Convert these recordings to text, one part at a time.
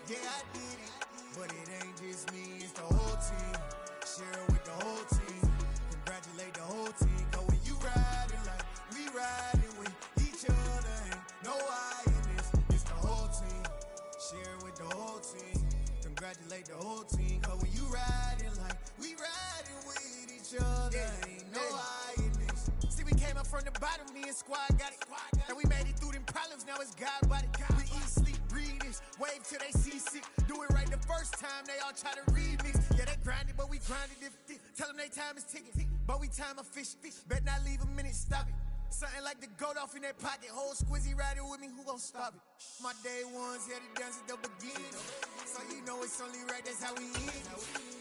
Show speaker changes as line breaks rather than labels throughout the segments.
Yeah, I did it, but it ain't just me, it's the whole team. Share it with the whole team. Congratulate the whole team. Cause when you riding like we riding with each other, ain't no I in this, it's the whole team. Share it with the whole team. Congratulate the whole team. Cause when you riding like we riding with each other, ain't no I in this. See, we came up from the bottom, me and squad got it. And we made it through them problems, now it's God body. We eat, sleep, breathe this, wave till they see sick. Do it right the first time, they all try to remix. Yeah, they grinded, but we grinded it. Tell them they time is ticking, but we time a fish. Bet not leave a minute, stop it. Something like the goat off in that pocket. Whole squizzy riding with me, who gon' stop it? My day ones here to dance at the beginning. So you know it's only right, that's how we end it.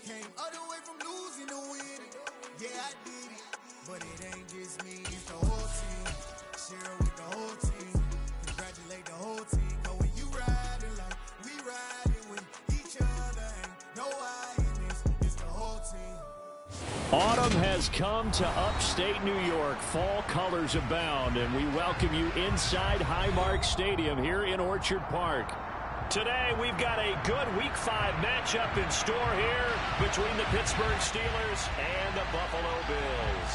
Came all the way from losing to winning. Yeah, I did it, but it ain't just me, it's the whole team. Share it with the whole team. Congratulate the whole team. Cause when you riding like we riding with each other, ain't no I in this, it's the whole team.
Autumn has come to upstate New York. Fall colors abound, and we welcome you inside Highmark Stadium here in Orchard Park. Today, we've got a good Week 5 matchup in store here between the Pittsburgh Steelers and the Buffalo Bills.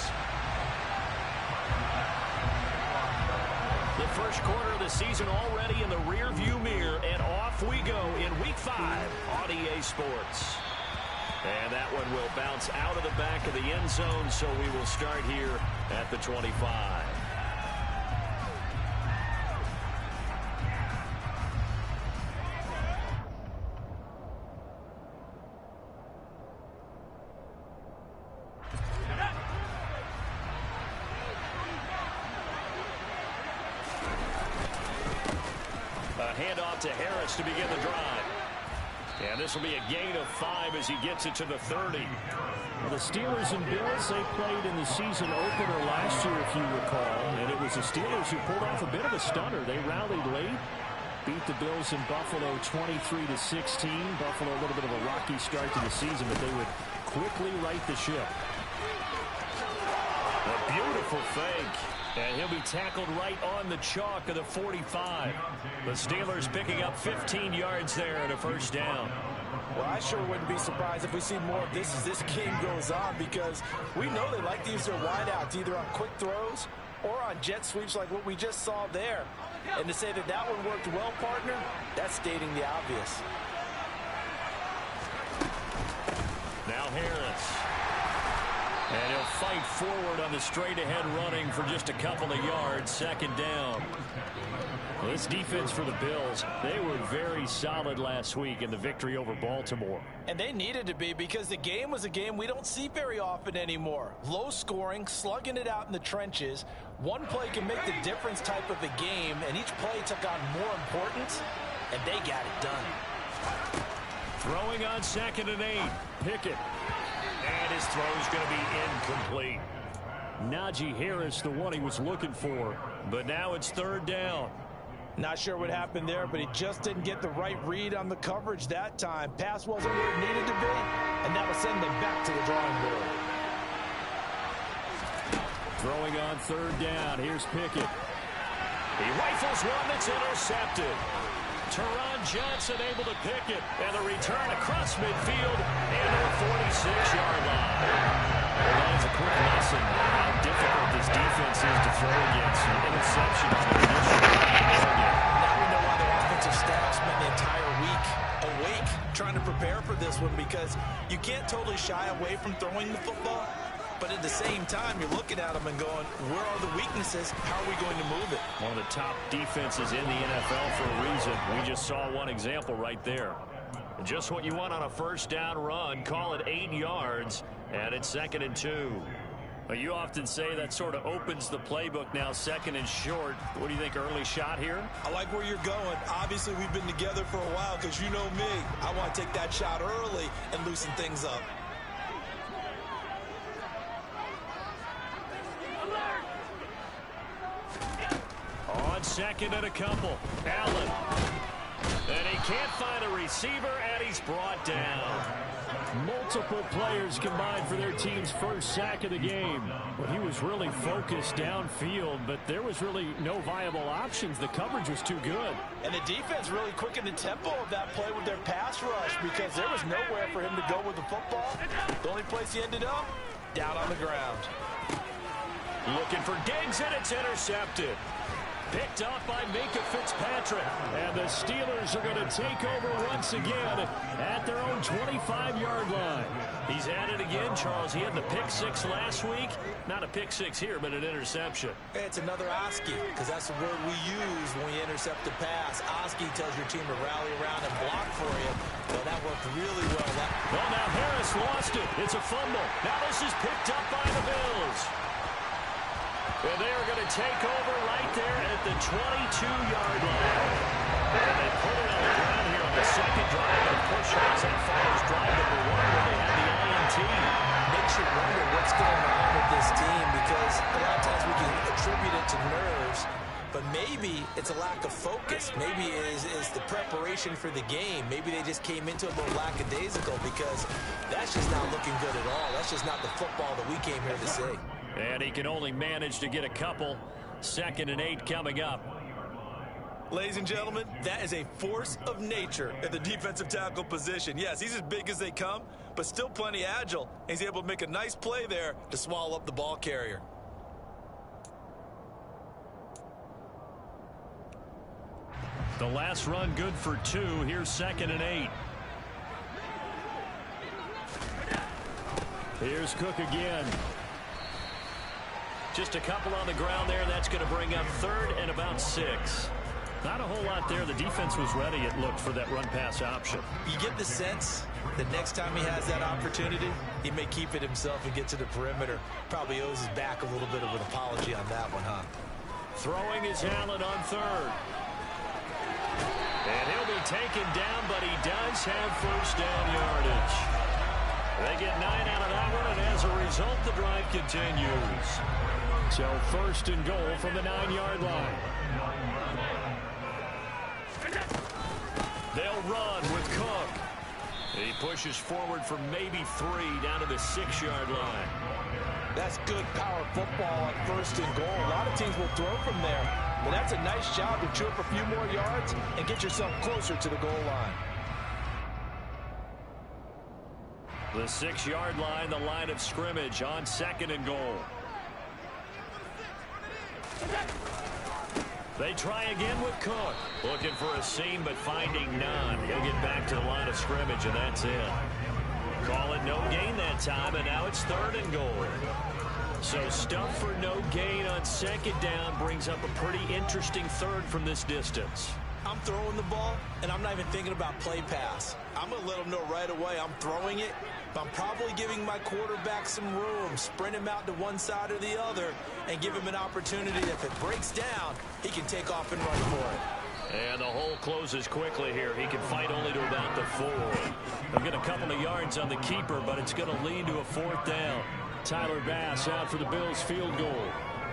The first quarter of the season already in the rearview mirror, and off we go in Week 5 on EA Sports. And that one will bounce out of the back of the end zone, so we will start here at the 25. A handoff to Harris to begin the drive. And this will be a gain of 5 as he gets it to the 30.
Well, the Steelers and Bills, they played in the season opener last year, if you recall. And it was the Steelers who pulled off a bit of a stunner. They rallied late, beat the Bills in Buffalo 23-16. Buffalo a little bit of a rocky start to the season, but they would quickly right the ship.
A beautiful fake. And he'll be tackled right on the chalk of the 45. The Steelers picking up 15 yards there and a first down.
Well, I sure wouldn't be surprised if we see more of this as this game goes on, because we know they like to use their wideouts either on quick throws or on jet sweeps like what we just saw there. And to say that that one worked well, partner, that's stating the obvious.
Now Harris. And he'll fight forward on the straight-ahead running for just a couple of yards, second down. Well, this defense for the Bills, they were very solid last week in the victory over Baltimore.
And they needed to be, because the game was a game we don't see very often anymore. Low scoring, slugging it out in the trenches. One play can make the difference type of a game, and each play took on more importance, and they got it done.
Throwing on 2nd and 8, Pickett. And his throw's going to be incomplete.
Najee Harris, the one he was looking for.
But now it's 3rd down.
Not sure what happened there, but he just didn't get the right read on the coverage that time. Pass wasn't where it needed to be, and that will send them back to the drawing board.
Throwing on 3rd down. Here's Pickett. He rifles one that's intercepted. Teron Johnson able to pick it, and the return across midfield and to the 46-yard line. Well, that is a quick lesson how difficult this defense is to throw against. An interception on the initial target.
Now we know why their offensive staff spent the entire week awake trying to prepare for this one, because you can't totally shy away from throwing the football. But at the same time, you're looking at them and going, where are the weaknesses? How are we going to move it?
One of the top defenses in the NFL for a reason. We just saw one example right there. Just what you want on a first down run. Call it 8 yards, and it's 2nd and 2. You often say that sort of opens the playbook now, 2nd and short. What do you think, early shot here?
I like where you're going. Obviously, we've been together for a while, because you know me. I want to take that shot early and loosen things up.
On 2nd and a couple. Allen. And he can't find a receiver, and he's brought down.
Multiple players combined for their team's first sack of the game. Well, he was really focused downfield, but there was really no viable options. The coverage was too good.
And the defense really quickened the tempo of that play with their pass rush because there was nowhere for him to go with the football. The only place he ended up, down on the ground.
Looking for Diggs, and it's intercepted. Picked off by Minka Fitzpatrick.
And the Steelers are going to take over once again at their own 25-yard line.
He's at it again, Charles. He had the pick six last week. Not a pick six here, but an interception.
It's another Oski, because that's the word we use when we intercept the pass. Oski tells your team to rally around and block for you. Well, that worked really well.
Well, now Harris lost it. It's a fumble. Now this is picked up by the Bills. And they are going to take over right there at the 22-yard line. And they put it on the ground here on the second drive. And of course, Charles, that follows drive number one where they had the INT.
Makes you wonder what's going on with this team because a lot of times we can attribute it to nerves, but maybe it's a lack of focus. Maybe it is the preparation for the game. Maybe they just came into it a little lackadaisical because that's just not looking good at all. That's just not the football that we came here to see.
And he can only manage to get a couple. 2nd and 8 coming up.
Ladies and gentlemen, that is a force of nature at the defensive tackle position. Yes, he's as big as they come, but still plenty agile. He's able to make a nice play there to swallow up the ball carrier.
The last run good for 2. Here's 2nd and 8.
Here's Cook again.
Just a couple on the ground there. That's going to bring up 3rd and about 6.
Not a whole lot there. The defense was ready, it looked, for that run-pass option.
You get the sense that next time he has that opportunity, he may keep it himself and get to the perimeter. Probably owes his back a little bit of an apology on that one, huh?
Throwing is Allen on 3rd. And he'll be taken down, but he does have first down yardage. They get 9 out of that one, and as a result, the drive continues.
So 1st and goal from the 9-yard line.
They'll run with Cook. He pushes forward for maybe 3 down to the 6-yard line.
That's good power football on 1st and goal. A lot of teams will throw from there, but that's a nice job to chew up a few more yards and get yourself closer to the goal line.
The 6-yard line, the line of scrimmage on 2nd and goal. They try again with Cook. Looking for a seam, but finding none. He'll get back to the line of scrimmage, and that's it. Call it no gain that time, and now it's 3rd and goal. So stuff for no gain on 2nd down brings up a pretty interesting 3rd from this distance.
I'm throwing the ball, and I'm not even thinking about play pass. I'm going to let them know right away I'm throwing it, but I'm probably giving my quarterback some room, sprint him out to one side or the other, and give him an opportunity that if it breaks down, he can take off and run for it.
And the hole closes quickly here. He can fight only to about the 4. They'll get a couple of yards on the keeper, but it's going to lead to a 4th down.
Tyler Bass out for the Bills field goal.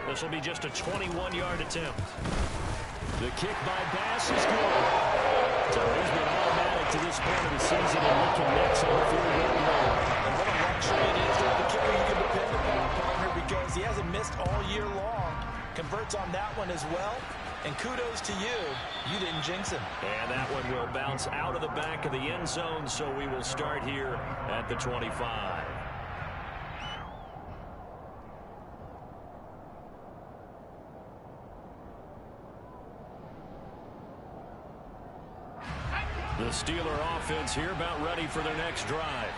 This will be just a 21-yard attempt.
The kick by Bass is good. So he's been automatic to this point of the season and looking next on the field goal line.
And what a luxury it is to have a kicker you can depend upon, partner, because he hasn't missed all year long. Converts on that one as well. And kudos to you. You didn't jinx him.
And that one will bounce out of the back of the end zone, so we will start here at the 25. The Steeler offense here about ready for their next drive.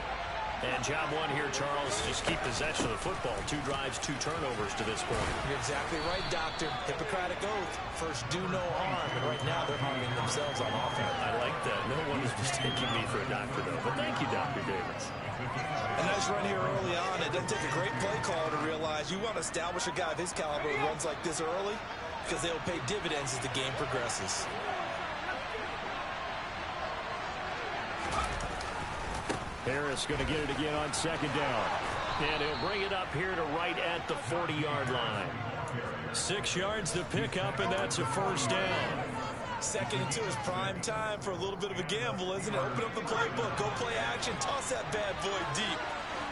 And job one here, Charles, just keep possession of the football. 2 drives, 2 turnovers to this point.
You're exactly right, Doctor. Hippocratic oath. First, do no harm. And right now, they're harming themselves on offense.
I like that. No one is mistaking me for a doctor, though. But thank you, Dr. Davis.
A nice run here early on. It doesn't take a great play caller to realize you want to establish a guy of his caliber who runs like this early because they'll pay dividends as the game progresses.
Harris going to get it again on 2nd down.
And he'll bring it up here to right at the 40-yard line. 6 yards to pick up, and that's a 1st down.
Second and 2 is prime time for a little bit of a gamble, isn't it? Open up the playbook, go play action, toss that bad boy deep.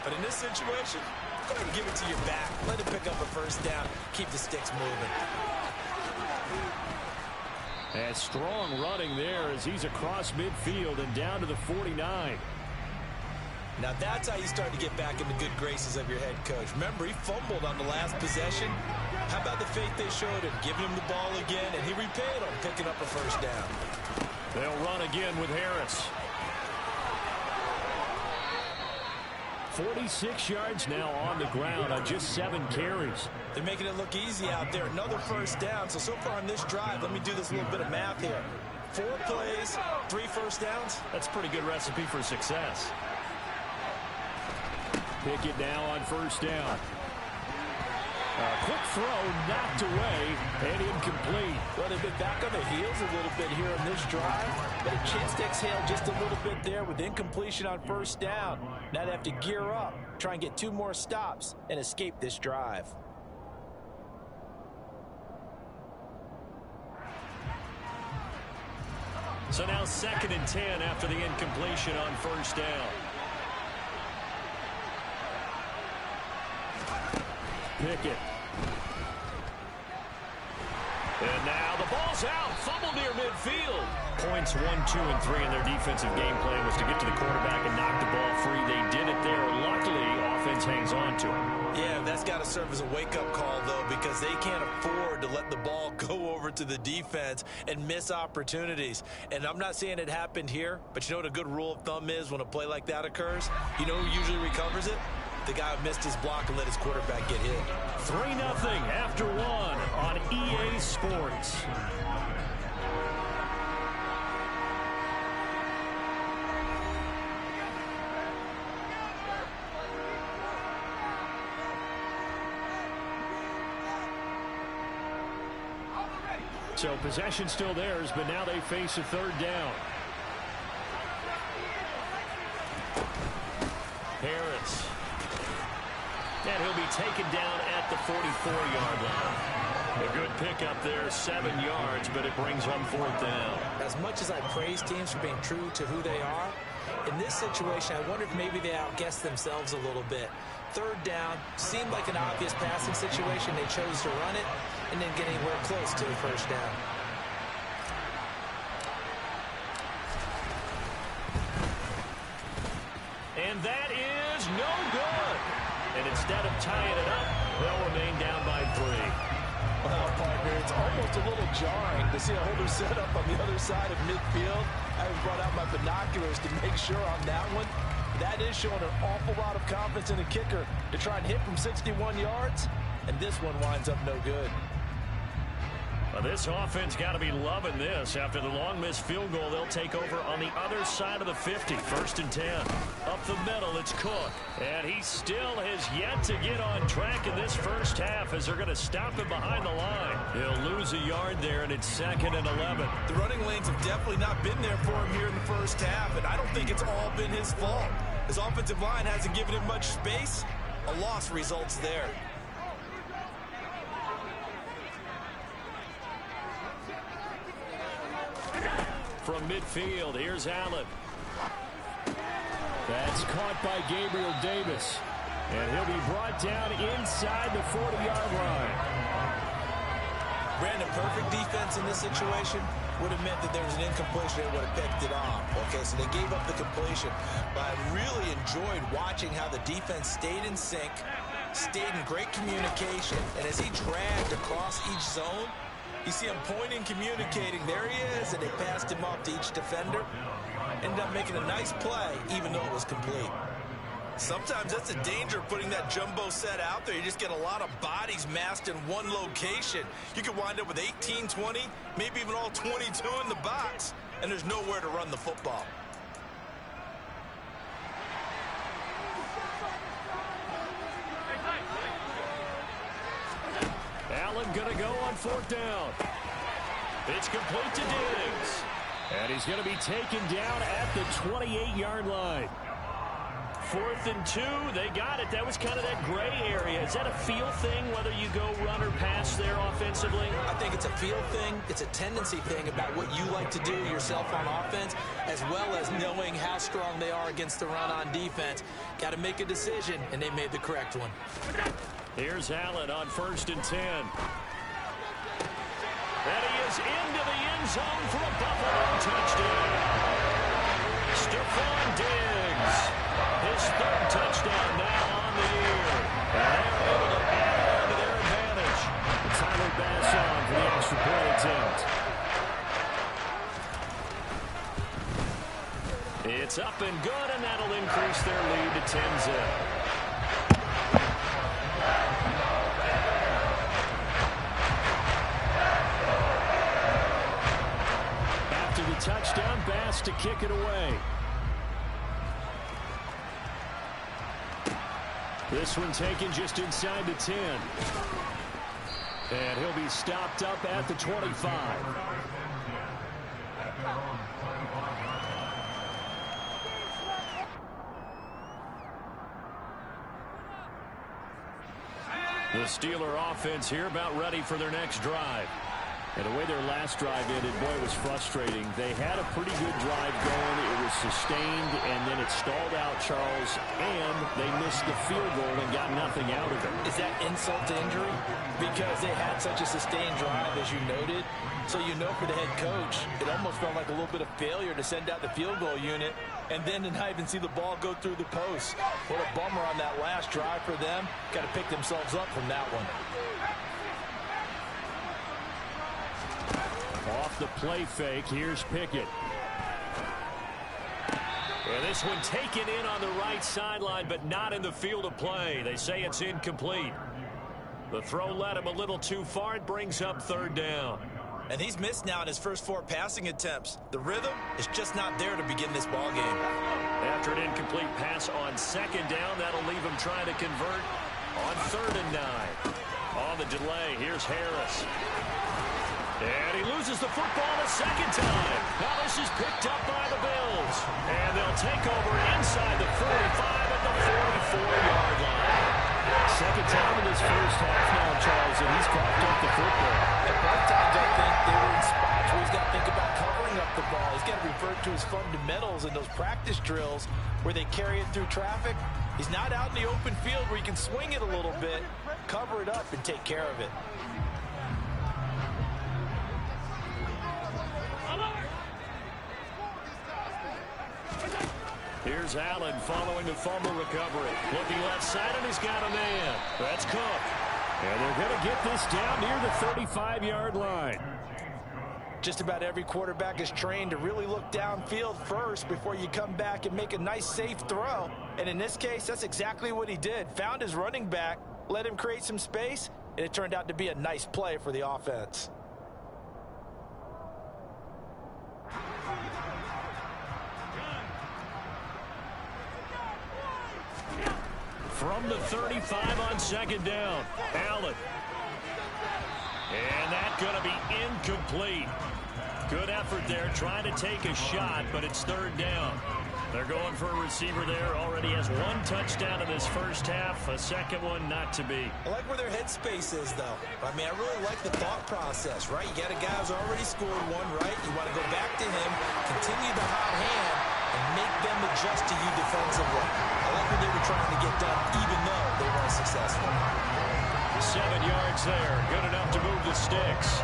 But in this situation, go ahead and give it to your back. Let it pick up a first down. Keep the sticks moving.
And strong running there as he's across midfield and down to the 49.
Now that's how you start to get back in the good graces of your head coach. Remember, he fumbled on the last possession. How about the faith they showed him, giving him the ball again, and he repaid them, picking up a first down.
They'll run again with Harris. 46 yards now on the ground on just 7 carries.
They're making it look easy out there. Another first down. So far on this drive, let me do this little bit of math here. 4 plays, 3 first downs.
That's a pretty good recipe for success. Pickett now on first down. A quick throw knocked away and incomplete.
Well, they've been back on their heels a little bit here in this drive, but a chance to exhale just a little bit there with incompletion on first down. Now they have to gear up, try and get 2 more stops and escape this drive.
So now 2nd and 10 after the incompletion on first down. Pickett. And now the ball's out. Fumble near midfield. Points 1, 2, and 3 in their defensive game plan was to get to the quarterback and knock the ball free. They did it there. Luckily, offense hangs on to him.
Yeah, that's got to serve as a wake-up call, though, because they can't afford to let the ball go over to the defense and miss opportunities. And I'm not saying it happened here, but you know what a good rule of thumb is when a play like that occurs? You know who usually recovers it? The guy who missed his block and let his quarterback get hit.
3-0 after 1 on EA Sports. So possession still theirs, but now they face a 3rd down. Harris. And he'll be taken down at the 44-yard line. A good pickup there, 7 yards, but it brings home 4th down.
As much as I praise teams for being true to who they are, in this situation, I wonder if maybe they outguessed themselves a little bit. 3rd down, seemed like an obvious passing situation. They chose to run it and didn't get anywhere close to the first down.
And that is no good. And instead of tying it up, they'll remain down by 3.
Well, partner, it's almost a little jarring to see a holder set up on the other side of midfield. I brought out my binoculars to make sure on that one. That is showing an awful lot of confidence in the kicker to try and hit from 61 yards. And this one winds up no good.
Well, this offense got to be loving this. After the long missed field goal, they'll take over on the other side of the 50. 1st and 10. Up the middle, it's Cook. And he still has yet to get on track in this first half as they're going to stop him behind the line. He'll lose a yard there, and it's 2nd and 11.
The running lanes have definitely not been there for him here in the first half, and I don't think it's all been his fault. His offensive line hasn't given him much space. A loss results there.
From midfield, here's Allen. That's caught by Gabriel Davis. And he'll be brought down inside the 40-yard line.
Brandon, perfect defense in this situation would have meant that there was an incompletion that would have picked it off. Okay, so they gave up the completion. But I really enjoyed watching how the defense stayed in sync, stayed in great communication, and as he dragged across each zone, you see him pointing, communicating. There he is, and they passed him off to each defender. Ended up making a nice play, even though it was complete. Sometimes that's the danger of putting that jumbo set out there. You just get a lot of bodies massed in one location. You could wind up with 18, 20, maybe even all 22 in the box, and there's nowhere to run the football.
Allen going to go on 4th down. It's complete to Diggs. And he's going to be taken down at the 28-yard line. 4th and 2. They got it. That was kind of that gray area. Is that a feel thing, whether you go run or pass there offensively?
I think it's a feel thing. It's a tendency thing about what you like to do yourself on offense, as well as knowing how strong they are against the run on defense. Got to make a decision, and they made the correct one.
Here's Allen on 1st and 10. And he is into the end zone for a Buffalo touchdown. Stephon Diggs, his 3rd touchdown now on the year. And they're able to add on to their advantage. Tyler Bass on for the extra point attempt. It's up and good, and that'll increase their lead to 10-zip. Touchdown, Bass to kick it away. This one taken just inside the 10. And he'll be stopped up at the 25. The Steeler offense here about ready for their next drive. And the way their last drive ended, boy, it was frustrating. They had a pretty good drive going. It was sustained, and then it stalled out, Charles, and they missed the field goal and got nothing out of it.
Is that insult to injury? Because they had such a sustained drive, as you noted. So you know for the head coach, it almost felt like a little bit of failure to send out the field goal unit and then to not even see the ball go through the post. What a bummer on that last drive for them. Got to pick themselves up from that one.
Off the play fake, here's Pickett. And this one taken in on the right sideline, but not in the field of play. They say it's incomplete. The throw led him a little too far. It brings up 3rd down.
And he's missed now in his first 4 passing attempts. The rhythm is just not there to begin this ball game.
After an incomplete pass on 2nd down, that'll leave him trying to convert on 3rd and 9. On the delay, here's Harris. And he loses the football a 2nd time. Now this is picked up by the Bills. And they'll take over inside the 45 at the 44-yard line. 2nd time in this first half now, Charles, and he's coughed up the football.
At both times, I think they were in spots where he's got to think about covering up the ball. He's got to revert to his fundamentals in those practice drills where they carry it through traffic. He's not out in the open field where he can swing it a little bit, cover it up, and take care of it.
Here's Allen following the fumble recovery. Looking left side, and he's got a man. That's Cook. And they're going to get this down near the 35-yard line.
Just about every quarterback is trained to really look downfield first before you come back and make a nice, safe throw. And in this case, that's exactly what he did. Found his running back, let him create some space, and it turned out to be a nice play for the offense.
From the 35 on 2nd down, Allen. And that's going to be incomplete. Good effort there, trying to take a shot, but it's 3rd down. They're going for a receiver there. Already has 1 touchdown in this first half. A 2nd one not to be.
I like where their headspace is, though. I mean, I really like the thought process, right? You got a guy who's already scored 1, right? You want to go back to him, continue the hot hand, and make them adjust to you defensively. I like what they were trying to get done, even though they weren't successful.
7 yards there. Good enough to move the sticks.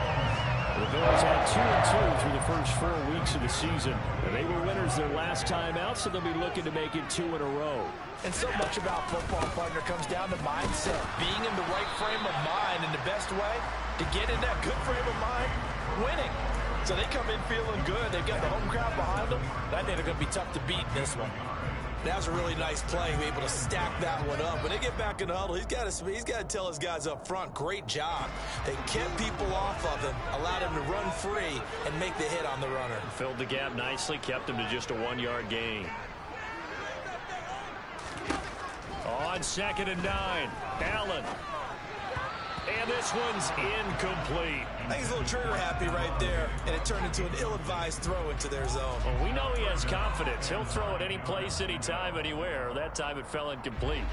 The Bills had 2-2 through the first 4 weeks of the season. And they were winners their last time out, so they'll be looking to make it 2 in a row.
And so much about football, partner, comes down to mindset. Being in the right frame of mind, and the best way to get in that good frame of mind, winning. So they come in feeling good. They've got the home crowd behind them. I think they're going to be tough to beat in this one. That was a really nice play, able to stack that one up. When they get back in the huddle, he's got to tell his guys up front, great job. They kept people off of him, allowed him to run free, and make the hit on the runner.
Filled the gap nicely, kept him to just a 1-yard gain. On 2nd and 9, Allen.
And this one's incomplete.
I think he's a little trigger happy right there, and it turned into an ill-advised throw into their zone.
Well, we know he has confidence. He'll throw it any place, anytime, anywhere. That time it fell incomplete.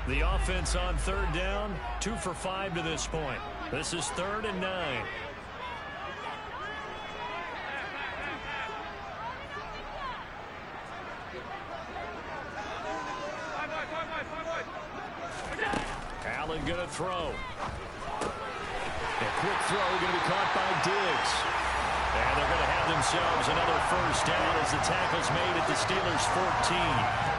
The offense on third down, 2 for 5 to this point. This is 3rd and 9. Allen going to throw. A quick throw going to be caught by Diggs. And they're going to have themselves another first down as the tackle's made at the Steelers' 14.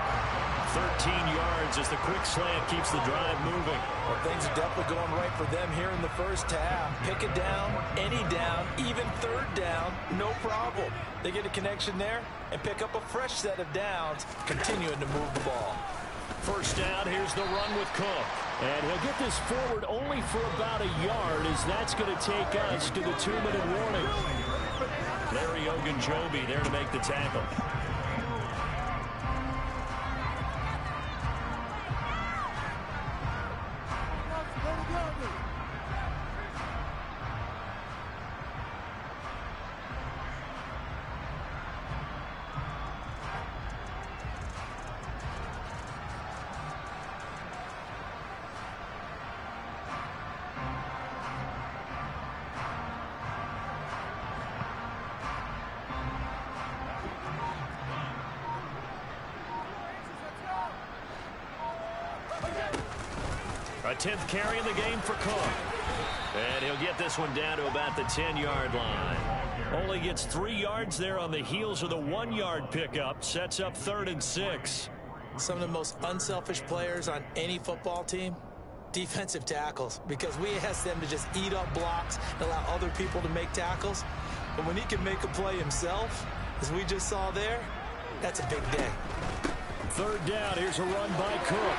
13 yards as the quick slant keeps the drive moving.
Well, things are definitely going right for them here in the first half. Pick it down, any down, even third down, no problem. They get a connection there and pick up a fresh set of downs, continuing to move the ball.
First down, here's the run with Cook.
And he'll get this forward only for about a yard, as that's going to take us to the 2-minute warning.
Larry Ogunjobi there to make the tackle. A 10th carry in the game for Cook. And he'll get this one down to about the 10-yard line. Only gets 3 yards there on the heels of the 1-yard pickup. Sets up 3rd and 6.
Some of the most unselfish players on any football team, defensive tackles, because we ask them to just eat up blocks and allow other people to make tackles. But when he can make a play himself, as we just saw there, that's a big day.
3rd down, here's a run by Cook.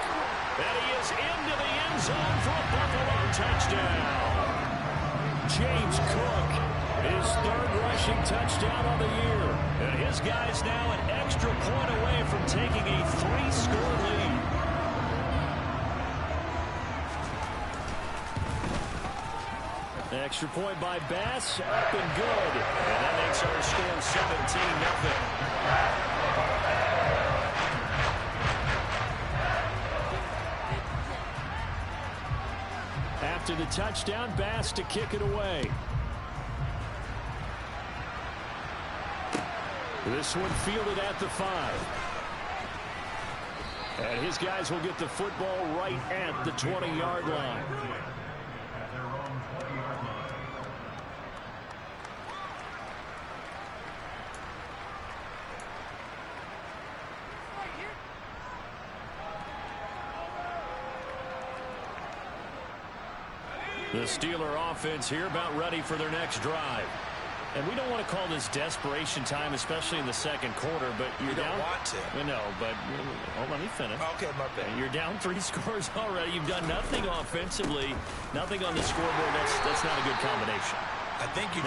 And he is into the end zone for a Buffalo touchdown.
James Cook, his 3rd rushing touchdown of the year.
And his guy's now an extra point away from taking a 3-score lead.
Extra point by Bass, up and good.
And that makes our score 17-0.
After the touchdown, Bass to kick it away. This one fielded at the 5. And his guys will get the football right at the 20-yard line.
The Steeler offense here about ready for their next drive.
And we don't want to call this desperation time, especially in the second quarter, but
You don't want to.
No, but let me finish.
Okay, my bad.
You're down 3 scores already. You've done nothing offensively, nothing on the scoreboard. That's not a good combination.
I think you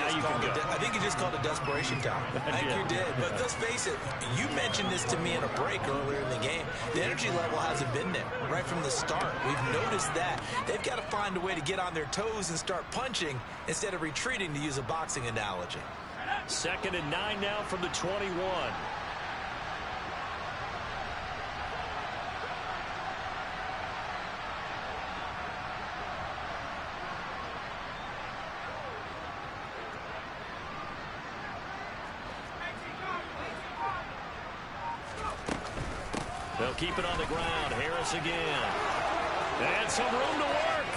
just called it desperation time. I think you did. But let's face it, you mentioned this to me in a break earlier in the game. The energy level hasn't been there right from the start. We've noticed that. They've got to find a way to get on their toes and start punching instead of retreating, to use a boxing analogy.
2nd and 9 now from the 21. They'll keep it on the ground. Harris again. And some room to work.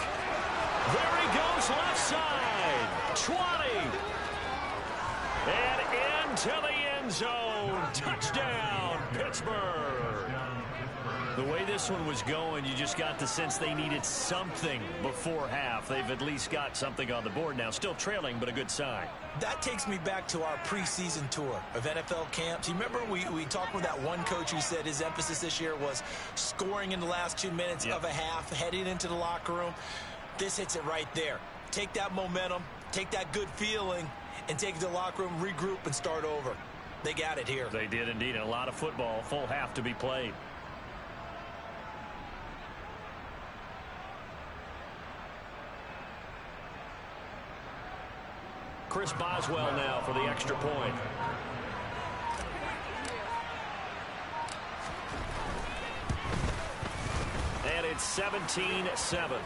There he goes, left side. 20. And into the end zone. Touchdown, Pittsburgh. The way this one was going, you just got the sense they needed something before half. They've at least got something on the board now. Still trailing, but a good sign.
That takes me back to our preseason tour of NFL camps. You remember we talked with that one coach who said his emphasis this year was scoring in the last 2 minutes of a half, heading into the locker room. This hits it right there. Take that momentum, take that good feeling, and take it to the locker room, regroup, and start over. They got it here.
They did indeed. And a lot of football, full half to be played. Chris Boswell now for the extra point. And it's 17-7.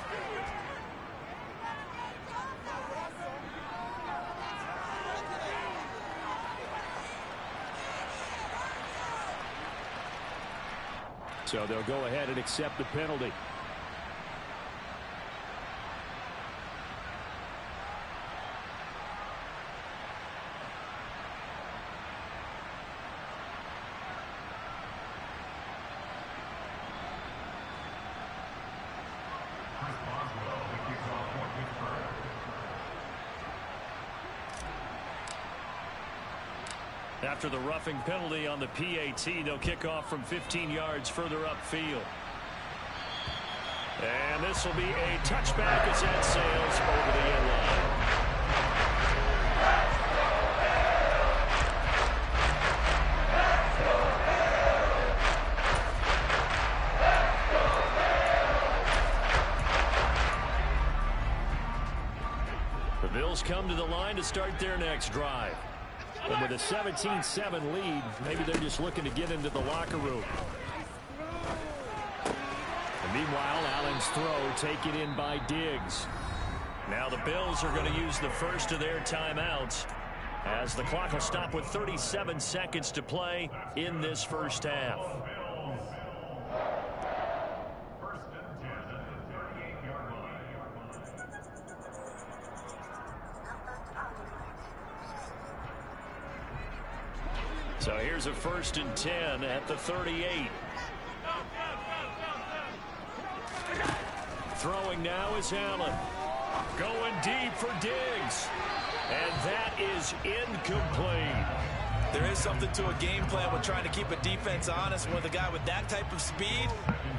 So they'll go ahead and accept the penalty. After the roughing penalty on the PAT, they'll kick off from 15 yards further upfield. And this will be a touchback as that sails over the end line. The Bills come to the line to start their next drive. And with a 17-7 lead, maybe they're just looking to get into the locker room. And meanwhile, Allen's throw taken in by Diggs. Now the Bills are going to use the first of their timeouts as the clock will stop with 37 seconds to play in this first half. So here's a 1st and 10 at the 38. Throwing now is Allen. Going deep for Diggs. And that is incomplete.
There is something to a game plan with trying to keep a defense honest. With a guy with that type of speed,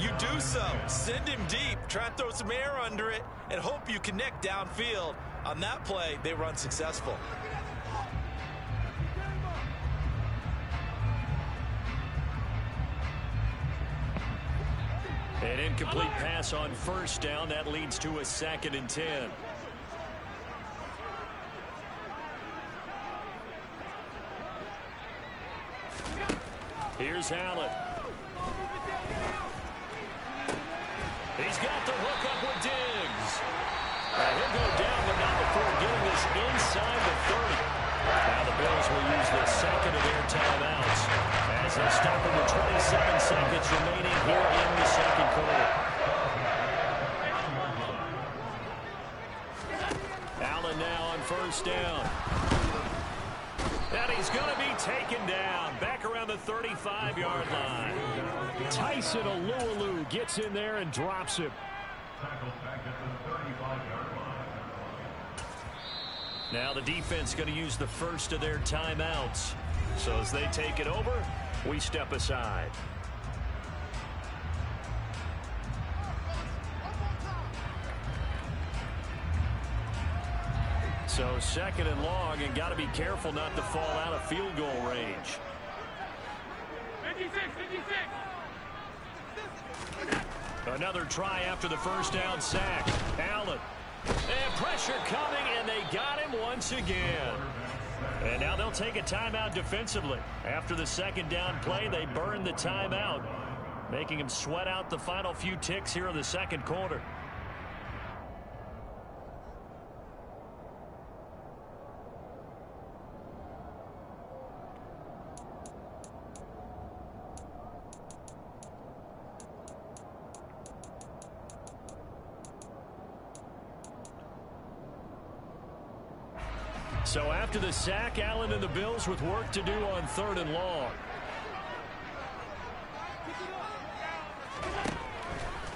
you do so. Send him deep. Try and throw some air under it and hope you connect downfield. On that play, they were unsuccessful.
An incomplete pass on 1st down. That leads to a 2nd and 10. Here's Allen. He's got the hook up with Diggs. He'll go down, but not before getting this inside the 30. Now the Bills will use the 2nd of their timeouts as they stop with 27 seconds remaining here in the 2nd quarter. Allen now on 1st down. And he's going to be taken down back around the 35-yard line.
Tyson Alualu gets in there and drops him.
Now the defense going to use the first of their timeouts. So as they take it over, we step aside. So 2nd and long, and got to be careful not to fall out of field goal range.
56.
Another try after the 1st down sack. Allen. And pressure coming, and they got him once again. And now they'll take a timeout defensively. After the 2nd down play, they burn the timeout, making him sweat out the final few ticks here in the 2nd quarter. So after the sack, Allen and the Bills with work to do on 3rd and long.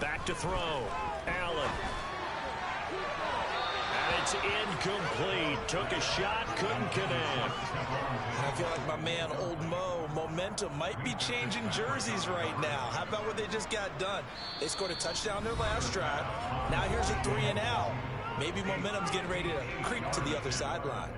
Back to throw. Allen. And it's incomplete. Took a shot, couldn't connect.
I feel like my man, Old Mo, momentum might be changing jerseys right now. How about what they just got done? They scored a touchdown their last drive. Now here's a 3 and out. Maybe momentum's getting ready to creep to the other sideline.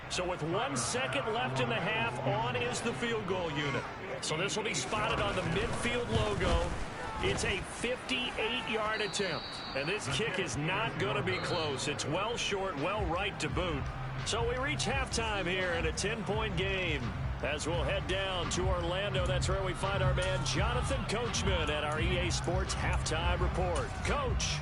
So with 1 second left in the half, on is the field goal unit. So this will be spotted on the midfield logo. It's a 58-yard attempt. And this kick is not going to be close. It's well short, well right to boot. So we reach halftime here in a 10-point game. As we'll head down to Orlando, that's where we find our man Jonathan Coachman at our EA Sports Halftime Report. Coach.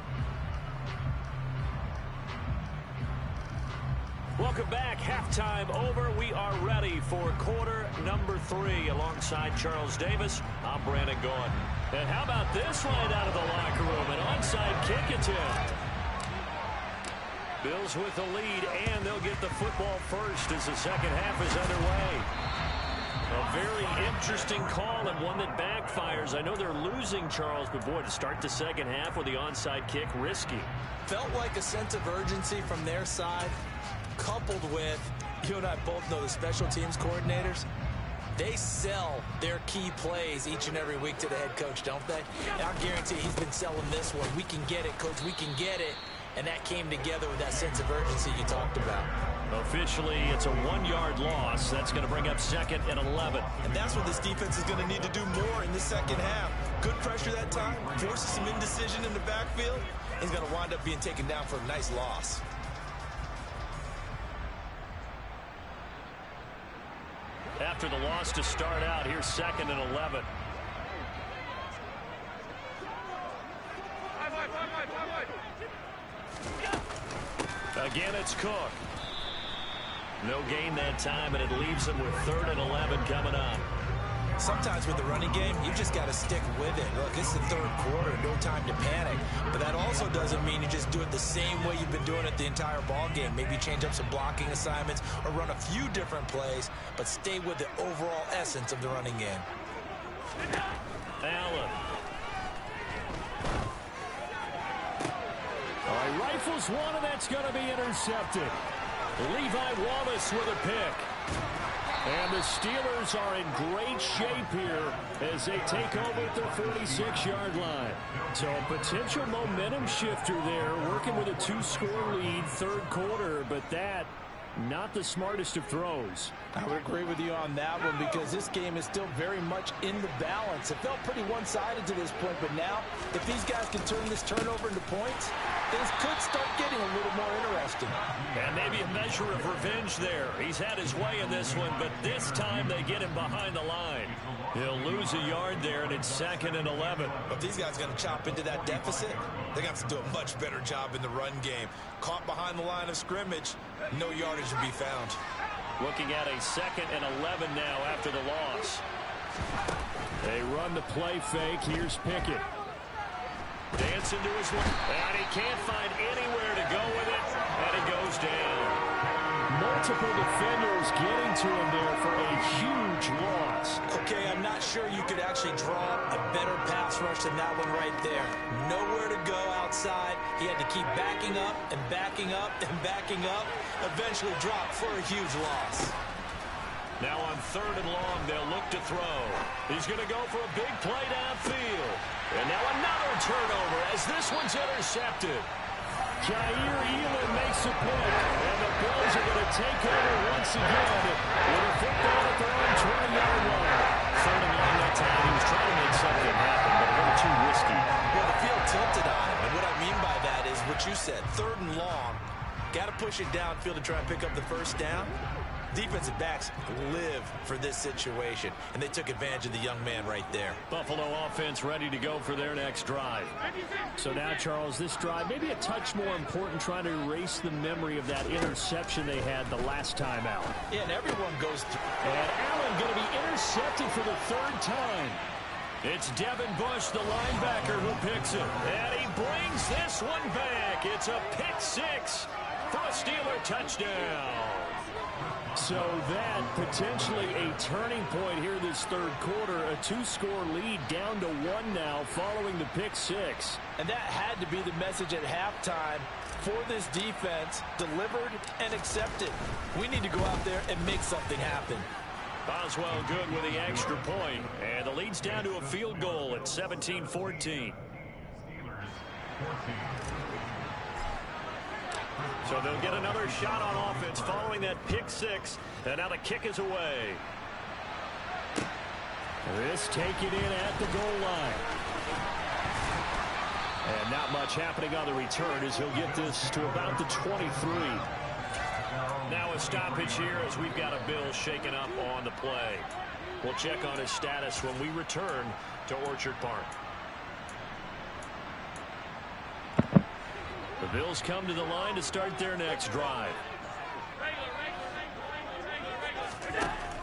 Welcome back. Halftime over. We are ready for quarter number 3. Alongside Charles Davis, I'm Brandon Gaughan. And how about this right out of the locker room? An onside kick attempt. Bills with the lead, and they'll get the football first as the second half is underway. A very interesting call and one that backfires. I know they're losing, Charles, but boy, to start the second half with the onside kick, risky.
Felt like a sense of urgency from their side, coupled with, you and I both know the special teams coordinators, they sell their key plays each and every week to the head coach, don't they? And I guarantee he's been selling this one. We can get it, coach, we can get it. And that came together with that sense of urgency you talked about.
Officially, it's a 1-yard loss. That's going to bring up 2nd and 11.
And that's what this defense is going to need to do more in the second half. Good pressure that time, forces some indecision in the backfield. He's going to wind up being taken down for a nice loss.
After the loss to start out, here's 2nd and 11. Again, it's Cook. No gain that time, and it leaves him with 3rd and 11 coming up.
Sometimes with the running game, you just got to stick with it. Look, it's the third quarter, no time to panic. But that also doesn't mean you just do it the same way you've been doing it the entire ball game. Maybe change up some blocking assignments or run a few different plays, but stay with the overall essence of the running game.
Allen. All right, rifles one, and that's going to be intercepted. Levi Wallace with a pick. And the Steelers are in great shape here as they take over at their 46-yard line. So a potential momentum shifter there, working with a 2-score lead, third quarter, but that not the smartest of throws.
I would agree with you on that one because this game is still very much in the balance. It felt pretty one-sided to this point, but now if these guys can turn this turnover into points, things could start getting a little more interesting.
And maybe a measure of revenge there. He's had his way in this one, but this time they get him behind the line. He'll lose a yard there, and it's 2nd and 11.
If these guys are going to chop into that deficit, they're going to have to do a much better job in the run game. Caught behind the line of scrimmage, no yardage to be found.
Looking at a 2nd and 11 now after the loss. They run the play fake. Here's Pickett. Dancing to his left, and he can't find anywhere to go with it, and it goes down. Multiple defenders getting to him there for a huge loss.
Okay, I'm not sure you could actually draw a better pass rush than that one right there. Nowhere to go outside. He had to keep backing up and backing up and backing up. Eventually dropped for a huge loss.
Now on 3rd and long, they'll look to throw. He's going to go for a big play downfield. And now another turnover as this one's intercepted. Jair Elam makes a pick, and the Bills are going to take over once again with a football at their own 20-yard line. 3rd and long that time. He was trying to make something happen, but a little too risky.
Well, the field tilted on him, and what I mean by that is what you said. 3rd and long, got to push it downfield to try and pick up the first down. Defensive backs live for this situation, and they took advantage of the young man right there.
Buffalo offense ready to go for their next drive.
So now, Charles, this drive maybe a touch more important, trying to erase the memory of that interception they had the last time out.
Yeah, and everyone goes through.
And Allen going to be intercepted for the 3rd time. It's Devin Bush, the linebacker, who picks it. And he brings this one back. It's a pick 6 for a Steeler touchdown. So that potentially a turning point here this third quarter. A 2-score lead down to 1 now following the pick 6.
And that had to be the message at halftime for this defense. Delivered and accepted. We need to go out there and make something happen.
Boswell good with the extra point. And the lead's down to a field goal at 17-14. So they'll get another shot on offense following that pick six. And now the kick is away.
This taken in at the goal line.
And not much happening on the return as he'll get this to about the 23. Now a stoppage here as we've got a Bill shaken up on the play. We'll check on his status when we return to Orchard Park. The Bills come to the line to start their next drive.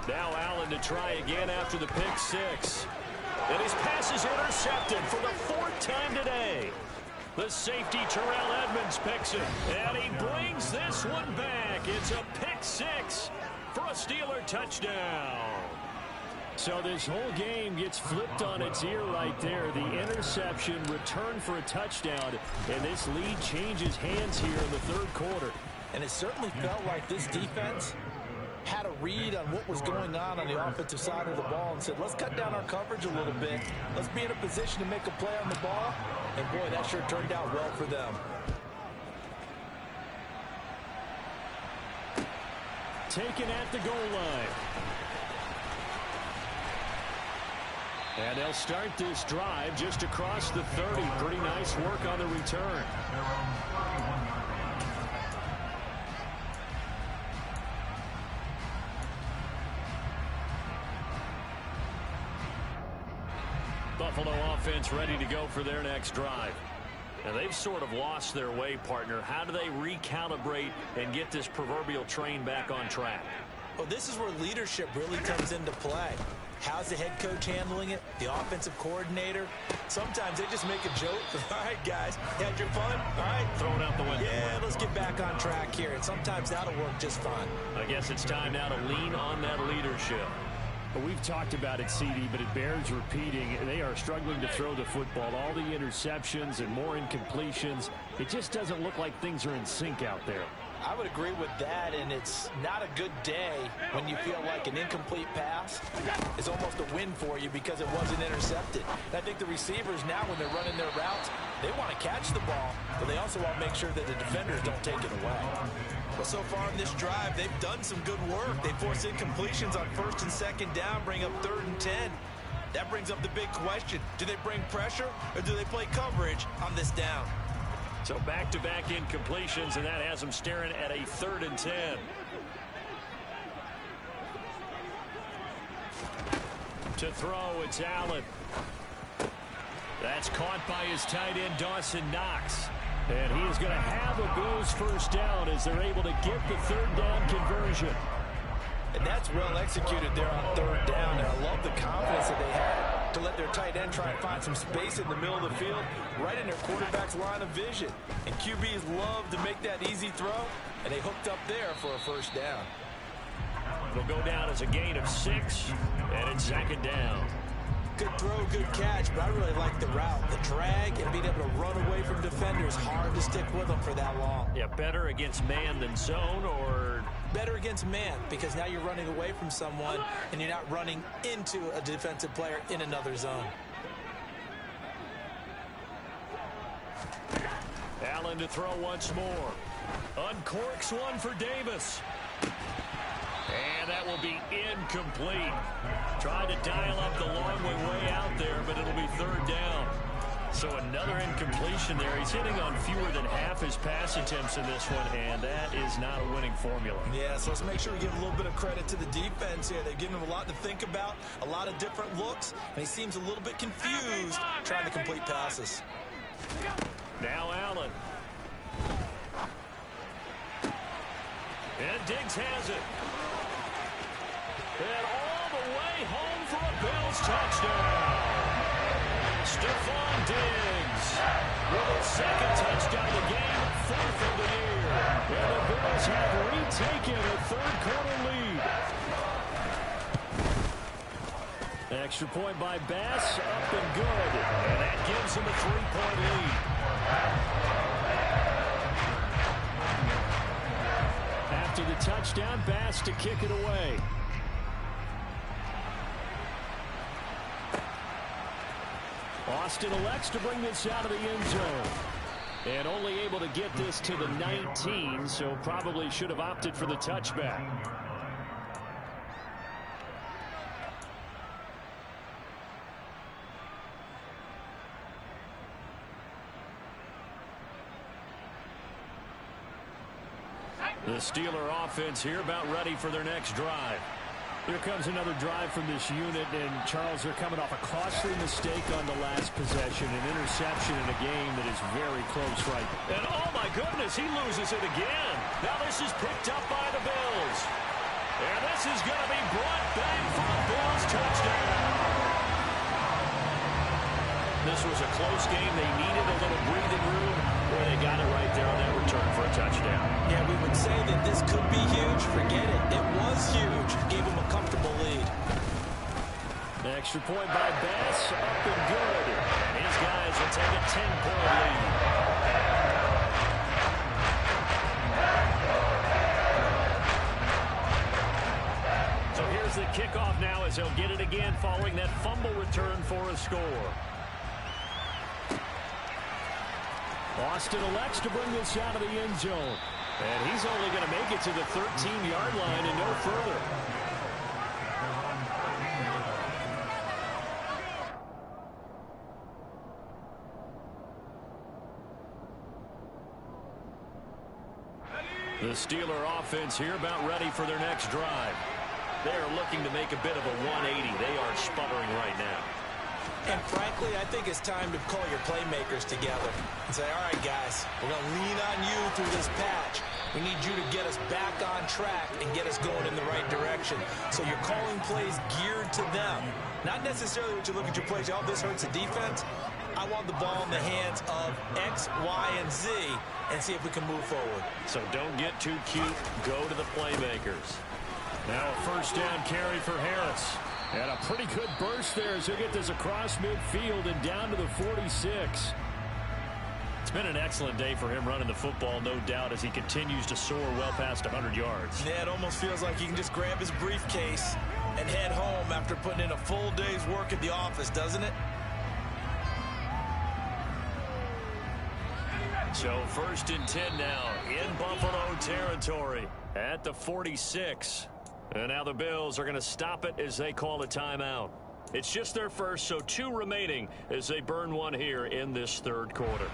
Now Allen to try again after the pick six. And his pass is intercepted for the fourth time today. The safety, Terrell Edmonds, picks it. And he brings this one back. It's a pick six for a Steeler touchdown.
So this whole game gets flipped on its ear right there. The interception, return for a touchdown. And this lead changes hands here in the third quarter.
And it certainly felt like this defense had a read on what was going on the offensive side of the ball and said, let's cut down our coverage a little bit. Let's be in a position to make a play on the ball. And, boy, that sure turned out well for them.
Taken at the goal line. And they'll start this drive just across the 30. Pretty nice work on the return.
Buffalo offense ready to go for their next drive. And they've sort of lost their way, partner. How do they recalibrate and get this proverbial train back on track?
Well, this is where leadership really comes into play. How's the head coach handling it? The offensive coordinator? Sometimes they just make a joke. All right, guys, had your fun? All right.
Throw it out the window.
Yeah, let's get back on track here. And sometimes that'll work just fine.
I guess it's time now to lean on that leadership.
Well, we've talked about it, CD, but it bears repeating. They are struggling to throw the football. All the interceptions and more incompletions. It just doesn't look like things are in sync out there.
I would agree with that, and it's not a good day when you feel like an incomplete pass is almost a win for you because it wasn't intercepted. And I think the receivers now, when they're running their routes, they want to catch the ball, but they also want to make sure that the defenders don't take it away. Well, so far in this drive, they've done some good work. They force incompletions on first and second down, bring up 3rd and 10. That brings up the big question. Do they bring pressure or do they play coverage on this down?
So back-to-back incompletions, and that has them staring at a 3rd and 10. To throw, it's Allen. That's caught by his tight end, Dawson Knox. And he is going to have a Bills first down as they're able to get the 3rd down conversion.
And that's well executed there on 3rd down. And I love the confidence that they had to let their tight end try and find some space in the middle of the field, right in their quarterback's line of vision. And QBs love to make that easy throw, and they hooked up there for a first down.
It'll go down as a gain of 6, and it's 2nd down.
Good throw, good catch, but I really like the route. The drag and being able to run away from defenders, hard to stick with them for that long.
Yeah, better against man than zone, or
better against man, because now you're running away from someone and you're not running into a defensive player in another zone.
Allen to throw once more. Uncorks one for Davis. And that will be incomplete. Tried to dial up the long way out there, but it'll be 3rd down. So another incompletion there. He's hitting on fewer than half his pass attempts in this one, and that is not a winning formula.
Yeah, so let's make sure we give a little bit of credit to the defense here. They've given him a lot to think about, a lot of different looks, and he seems a little bit confused trying to complete passes.
Now Allen. And Diggs has it. And all the way home for a Bills touchdown. Stephon Diggs with his 2nd touchdown of the game, 4th of the year. And the Bills have retaken a 3rd quarter lead.
Extra point by Bass, up and good.
And that gives him a 3-point lead.
After the touchdown, Bass to kick it away. Austin elects to bring this out of the end zone. And only able to get this to the 19, so probably should have opted for the touchback. The Steeler offense here about ready for their next drive. Here comes another drive from this unit, and Charles, they're coming off a costly mistake on the last possession, an interception in a game that is very close right now.
And oh my goodness, he loses it again. Now this is picked up by the Bills. And this is going to be brought back for a Bills touchdown. This was a close game. They needed a little breathing room, where they got it right there on that return for a touchdown.
Yeah, we would say that this could be huge. Forget it. It was huge. Gave them a comfortable lead.
Extra point by Bass, up and good.
These guys will take a 10-point lead. So here's the kickoff now as they'll get it again following that fumble return for a score.
Austin elects to bring this out of the end zone.
And he's only going to make it to the 13-yard line and no further. The Steeler offense here about ready for their next drive. They're looking to make a bit of a 180. They are sputtering right now.
And frankly, I think it's time to call your playmakers together and say, all right, guys, we're going to lean on you through this patch. We need you to get us back on track and get us going in the right direction. So you're calling plays geared to them. Not necessarily what you look at your plays, oh, this hurts the defense. I want the ball in the hands of X, Y, and Z and see if we can move forward.
So don't get too cute. Go to the playmakers.
Now a first down carry for Harris. And a pretty good burst there as he'll get this across midfield and down to the 46.
It's been an excellent day for him running the football, no doubt, as he continues to soar well past 100 yards.
Yeah, it almost feels like he can just grab his briefcase and head home after putting in a full day's work at the office, doesn't it?
So first and 10 now in Buffalo territory at the 46. And now the Bills are going to stop it as they call a timeout. It's just their first, so 2 remaining as they burn one here in this third quarter.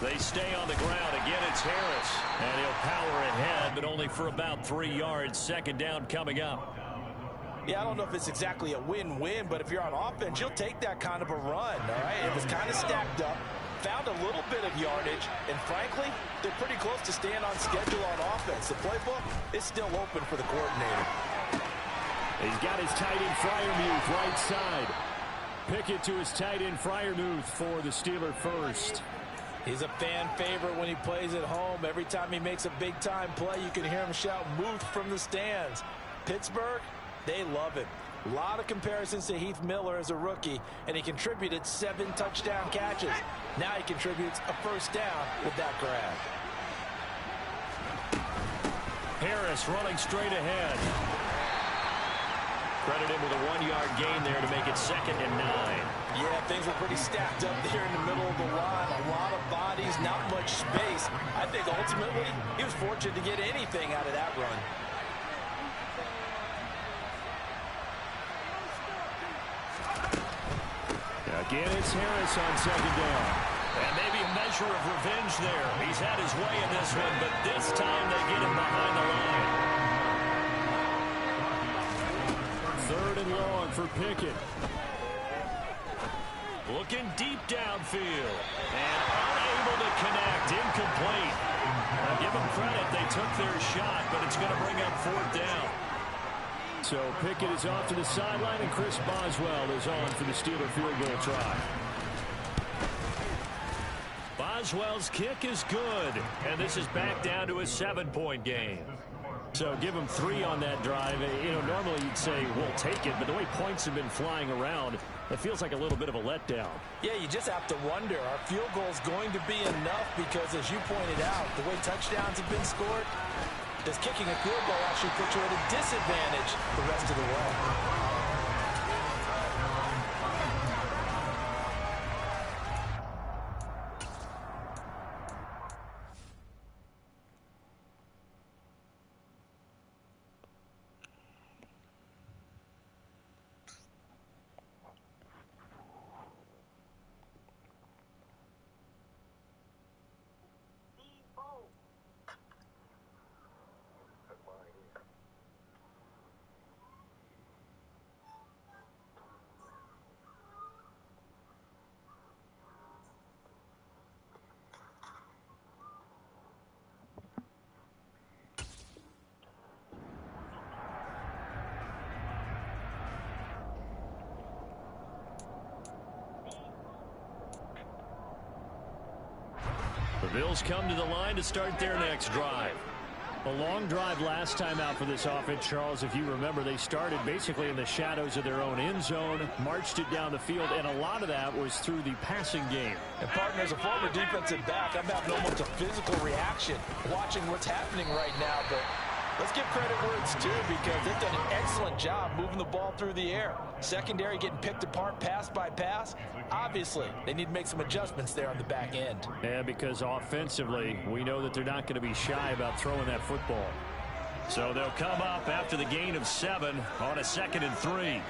They stay on the ground. Again, it's Harris. And he'll power ahead, but only for about 3 yards. Second down coming up.
Yeah, I don't know if it's exactly a win-win, but if you're on offense, you'll take that kind of a run, all right? It was kind of stacked up, found a little bit of yardage, and frankly, they're pretty close to staying on schedule on offense. The playbook is still open for the coordinator.
He's got his tight end Freiermuth right side. Pickett to his tight end Freiermuth for the Steeler first.
He's a fan favorite when he plays at home. Every time he makes a big-time play, you can hear him shout, "Muth" from the stands. Pittsburgh, they love him. A lot of comparisons to Heath Miller as a rookie, and he contributed 7 touchdown catches. Now he contributes a first down with that grab.
Harris running straight ahead. Credit him with a 1-yard gain there to make it 2nd and 9.
Yeah, things were pretty stacked up there in the middle of the line. A lot of bodies, not much space. I think ultimately he was fortunate to get anything out of that run.
Again, it's Harris on second down.
And maybe a measure of revenge there. He's had his way in this one, but this time they get him behind the line.
3rd and long for Pickett.
Looking deep downfield. And unable to connect. Incomplete. Now give them credit. They took their shot, but it's going to bring up 4th down.
So Pickett is off to the sideline, and Chris Boswell is on for the Steeler field goal try.
Boswell's kick is good. And this is back down to a 7-point game.
So give them 3 on that drive. You know, normally you'd say, we'll take it, but the way points have been flying around, it feels like a little bit of a letdown.
Yeah, you just have to wonder, are field goals going to be enough? Because as you pointed out, the way touchdowns have been scored, does kicking a field goal actually put you at a disadvantage the rest of the way?
The Bills come to the line to start their next drive. A long drive last time out for this offense, Charles. If you remember, they started basically in the shadows of their own end zone, marched it down the field, and a lot of that was through the passing game.
And, partner, as a former defensive back, I'm having almost a physical reaction watching what's happening right now. But let's give credit where it's due, because they've done an excellent job moving the ball through the air. Secondary getting picked apart pass by pass. Obviously, they need to make some adjustments there on the back end.
Yeah, because offensively, we know that they're not going to be shy about throwing that football. So they'll come up after the gain of 7 on a 2nd and 3.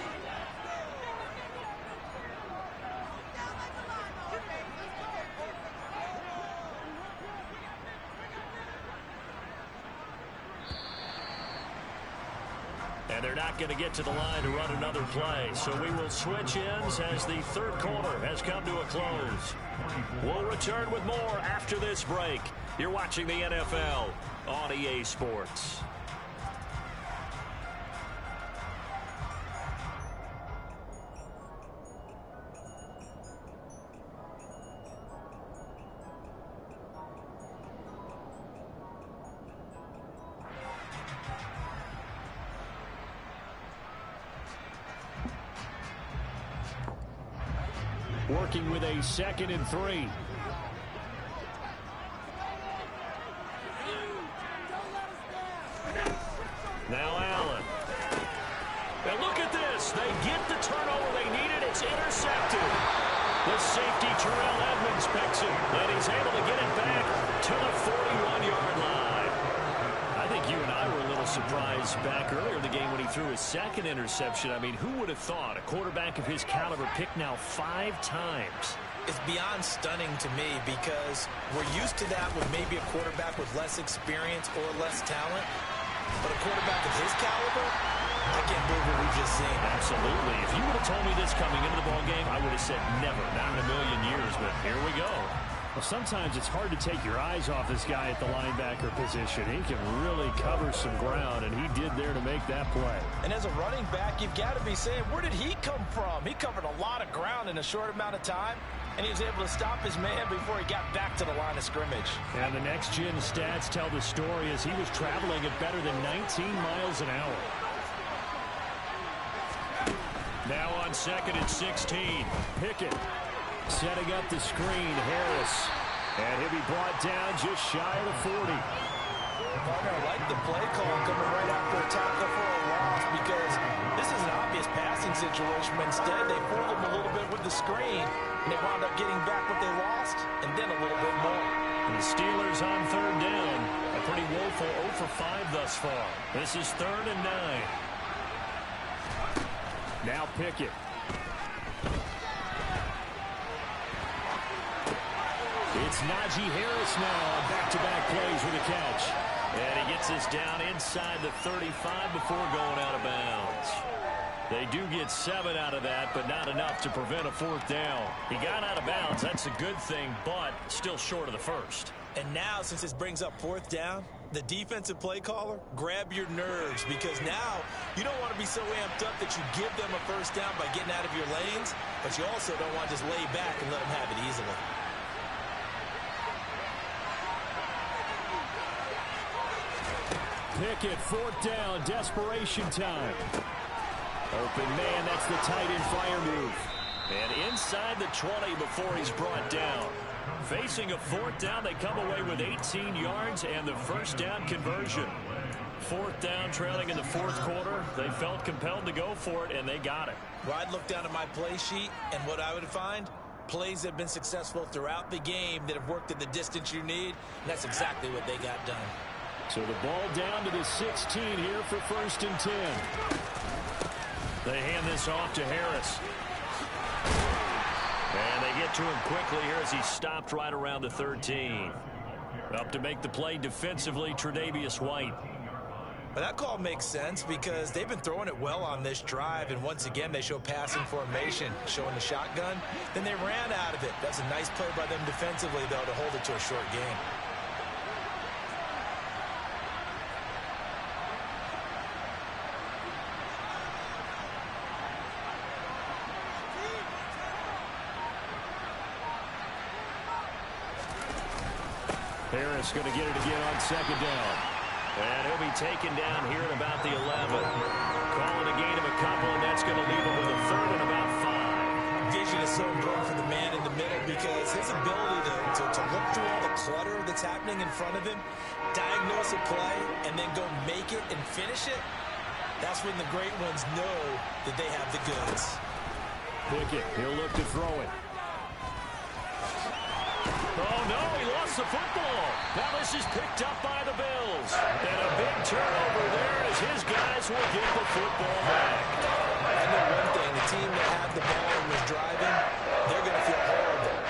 And they're not going to get to the line to run another play. So we will switch ends as the third quarter has come to a close. We'll return with more after this break. You're watching the NFL on EA Sports. Working with a 2nd and 3. Now Allen. And look at this. They get the turnover they needed. It's intercepted. The safety, Terrell Edmonds, picks it. And he's able to get it back to the 41-yard line. I think you and I were a little surprised back earlier in the game when he threw his 2nd interception. I mean, who would have thought a quarterback of his caliber picked now 5 times?
It's beyond stunning to me, because we're used to that with maybe a quarterback with less experience or less talent. But a quarterback of his caliber, I can't believe what we've just seen.
Absolutely. If you would have told me this coming into the ballgame, I would have said never, not in a million years, but here we go. Well, sometimes it's hard to take your eyes off this guy at the linebacker position. He can really cover some ground, and he did there to make that play.
And as a running back, you've got to be saying, where did he come from? He covered a lot of ground in a short amount of time, and he was able to stop his man before he got back to the line of scrimmage.
And the next-gen stats tell the story as he was traveling at better than 19 miles an hour. Now on 2nd and 16, Pickett setting up the screen, Harris. And he'll be brought down just shy of the 40.
Partner, I like the play call coming right after a tackle for a loss, because this is an obvious passing situation, but instead they fooled him a little bit with the screen, and they wound up getting back what they lost, and then a little bit more.
And the Steelers on 3rd down. A pretty woeful 0 for 5 thus far. This is 3rd and 9. Now Pickett. It's Najee Harris now on back-to-back plays with a catch. And he gets this down inside the 35 before going out of bounds. They do get 7 out of that, but not enough to prevent a 4th down. He got out of bounds. That's a good thing, but still short of the first.
And now, since this brings up 4th down, the defensive play caller, grab your nerves, because now you don't want to be so amped up that you give them a 1st down by getting out of your lanes, but you also don't want to just lay back and let them have it easily.
Pickett, fourth down, desperation time. Open man, that's the tight end fire move. And inside the 20 before he's brought down. Facing a fourth down, they come away with 18 yards and the first down conversion. Fourth down, trailing in the fourth quarter. They felt compelled to go for it, and they got it.
Well, I'd look down at my play sheet, and what I would find, plays that have been successful throughout the game that have worked at the distance you need, and that's exactly what they got done.
So the ball down to the 16 here for 1st and 10. They hand this off to Harris. And they get to him quickly here as he stopped right around the 13. Up to make the play defensively, Tre'Davious White.
But that call makes sense because they've been throwing it well on this drive, and once again they show passing formation, showing the shotgun. Then they ran out of it. That's a nice play by them defensively, though, to hold it to a short game.
Harris going to get it again on 2nd down. And he'll be taken down here at about the 11. Calling a gain of a couple, and that's going to leave him with a 3rd and about 5.
Vision is so important for the man in the middle because his ability to look through all the clutter that's happening in front of him, diagnose a play, and then go make it and finish it, that's when the great ones know that they have the goods.
Pickett, he'll look to throw it. Oh, no, he lost the football. Now this is picked up by the Bills. And a big turnover there as his guys will get the football back.
I know one thing, the team that had the ball and was driving, they're going to feel horrible.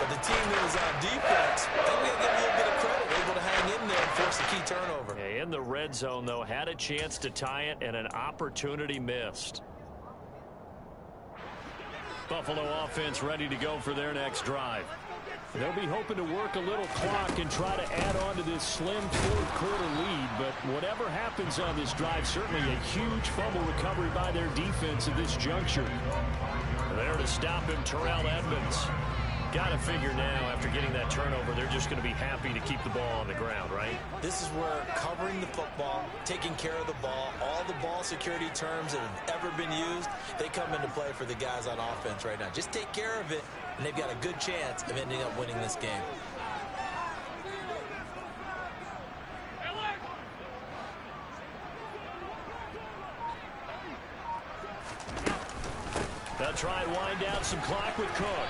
But the team that was on defense, I think we have to give a little bit of credit, able to hang in there and force a key turnover.
Yeah, in the red zone, though, had a chance to tie it and an opportunity missed. Buffalo offense ready to go for their next drive. They'll be hoping to work a little clock and try to add on to this slim fourth-quarter lead. But whatever happens on this drive, certainly a huge fumble recovery by their defense at this juncture. There to stop him, Terrell Edmonds. Got to figure now, after getting that turnover, they're just going to be happy to keep the ball on the ground, right?
This is where covering the football, taking care of the ball, all the ball security terms that have ever been used, they come into play for the guys on offense right now. Just take care of it, and they've got a good chance of ending up winning this game.
They'll try and wind down some clock with Cook.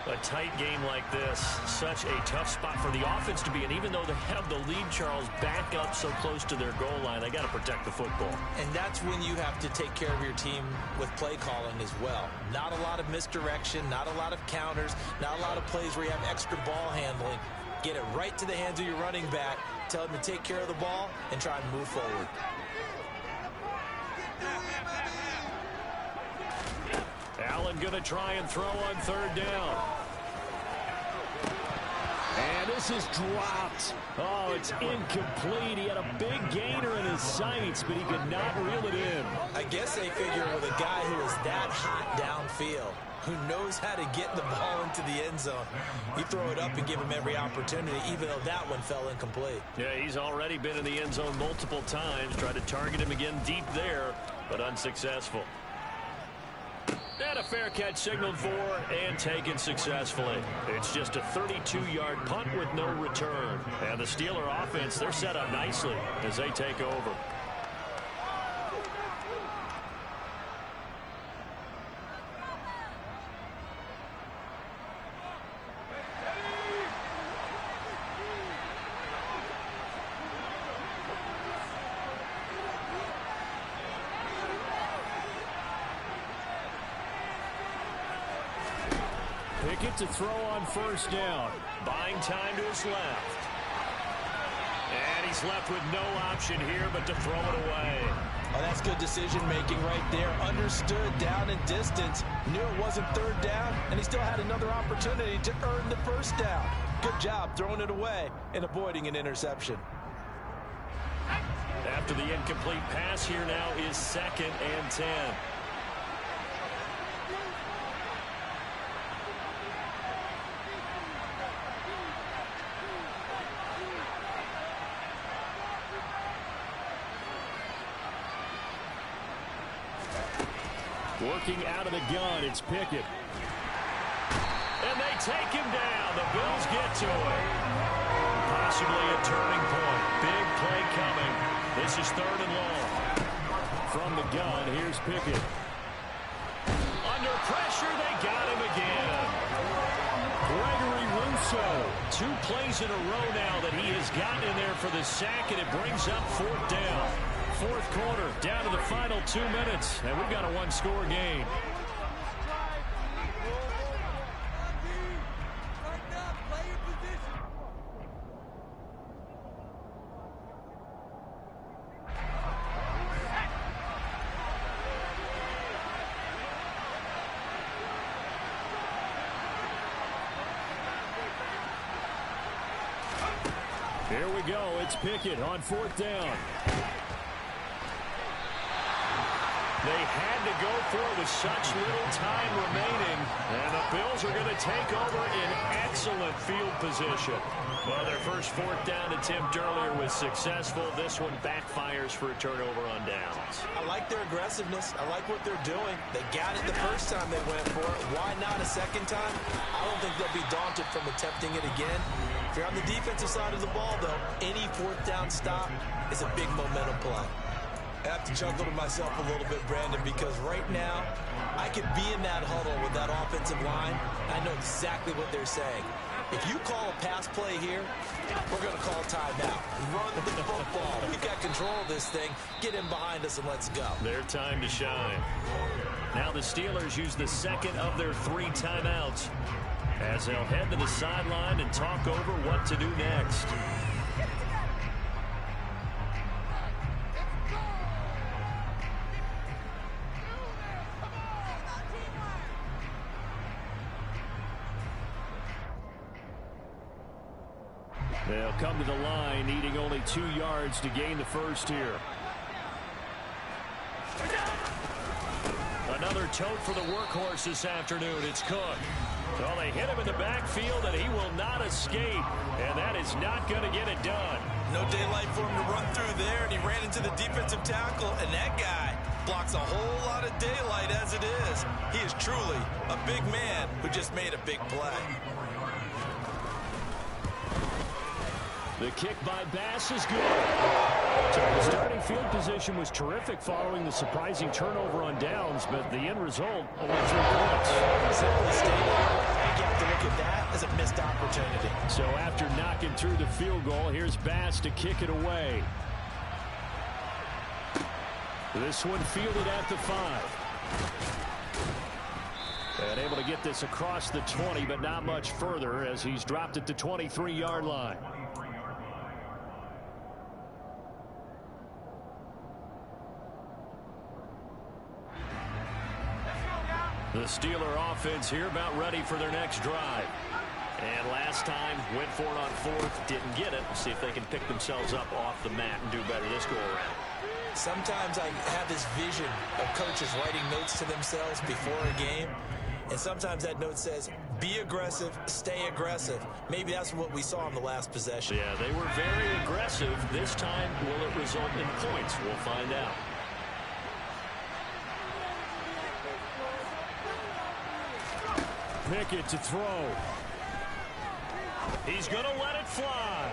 A tight game like this, such a tough spot for the offense to be in. Even though they have the lead, Charles, back up so close to their goal line, they got to protect the football.
And that's when you have to take care of your team with play calling as well. Not a lot of misdirection, not a lot of counters, not a lot of plays where you have extra ball handling. Get it right to the hands of your running back, tell them to take care of the ball, and try and move forward.
Allen going to try and throw on 3rd down. And this is dropped. Oh, it's incomplete. He had a big gainer in his sights, but he could not reel it in.
I guess they figure with a guy who is that hot downfield, who knows how to get the ball into the end zone, you throw it up and give him every opportunity, even though that one fell incomplete.
Yeah, he's already been in the end zone multiple times. Tried to target him again deep there, but unsuccessful. And a fair catch signaled for and taken successfully. It's just a 32-yard punt with no return. And the Steeler offense, they're set up nicely as they take over. Pickett to throw on 1st down. Buying time to his left. And he's left with no option here but to throw it away.
Oh, that's good decision-making right there. Understood down and distance. Knew it wasn't 3rd down, and he still had another opportunity to earn the 1st down. Good job throwing it away and avoiding an interception.
After the incomplete pass, here now is 2nd and 10. Working out of the gun, it's Pickett.
And they take him down. The Bills get to it. Possibly a turning point. Big play coming. This is 3rd and long.
From the gun, here's Pickett.
Under pressure, they got him again.
Gregory Rousseau.
2 plays in a row now that he has gotten in there for the sack, and it brings up 4th down. 4th quarter, down to the final 2 minutes, and we've got a 1-score game.
Here we go. It's Pickett on 4th down.
They had to go for it with such little time remaining, and the Bills are going to take over in excellent field position. Well, their first 4th down attempt earlier was successful. This one backfires for a turnover on downs.
I like their aggressiveness. I like what they're doing. They got it the first time they went for it. Why not a second time? I don't think they'll be daunted from attempting it again. If you're on the defensive side of the ball, though, any 4th down stop is a big momentum play. I have to chuckle to myself a little bit, Brandon, because right now I could be in that huddle with that offensive line. I know exactly what they're saying. If you call a pass play here, we're going to call timeout. Run the football. We've got control of this thing. Get in behind us and let's go.
Their time to shine. Now the Steelers use the 2nd of their 3 timeouts as they'll head to the sideline and talk over what to do next.
They'll come to the line, needing only 2 yards to gain the first here.
Another tote for the workhorse this afternoon. It's Cook. Well, they hit him in the backfield, and he will not escape. And that is not going to get it done.
No daylight for him to run through there, and he ran into the defensive tackle, and that guy blocks a whole lot of daylight as it is. He is truly a big man who just made a big play.
The kick by Bass is good. So the starting field position was terrific following the surprising turnover on downs, but the end result, only 3 points.
Simply stated, I think you have to look at that as a missed opportunity.
So after knocking through the field goal, here's Bass to kick it away. This one fielded at the 5. And able to get this across the 20, but not much further as he's dropped it to 23-yard line.
The Steeler offense here about ready for their next drive. And last time, went for it on 4th, didn't get it. We'll see if they can pick themselves up off the mat and do better this go-around.
Sometimes I have this vision of coaches writing notes to themselves before a game. And sometimes that note says, be aggressive, stay aggressive. Maybe that's what we saw in the last possession.
Yeah, they were very aggressive. This time, will it result in points? We'll find out.
Pickett to throw.
He's going to let it fly.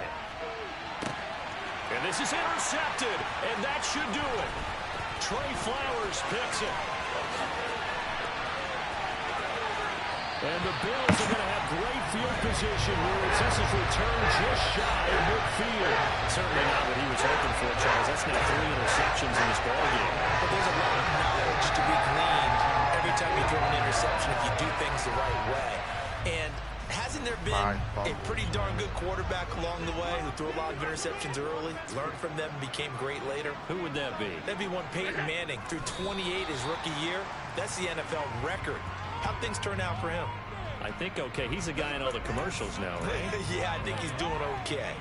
And this is intercepted, and that should do it. Trey Flowers picks it.
And the Bills are going to have great field position here as this is returned just shy of midfield.
Certainly not what he was hoping for, Charles. That's now 3 interceptions in this ballgame.
But there's a lot of knowledge to be gleaned every time you throw an interception if you do things the right way. And hasn't there been a pretty darn good quarterback along the way who threw a lot of interceptions early, learned from them, became great later?
Who would that be?
That'd be one Peyton Manning. Threw 28 his rookie year. That's the NFL record. How'd things turn out for him?
I think okay. He's a guy in all the commercials now, right?
Yeah, I think he's doing okay.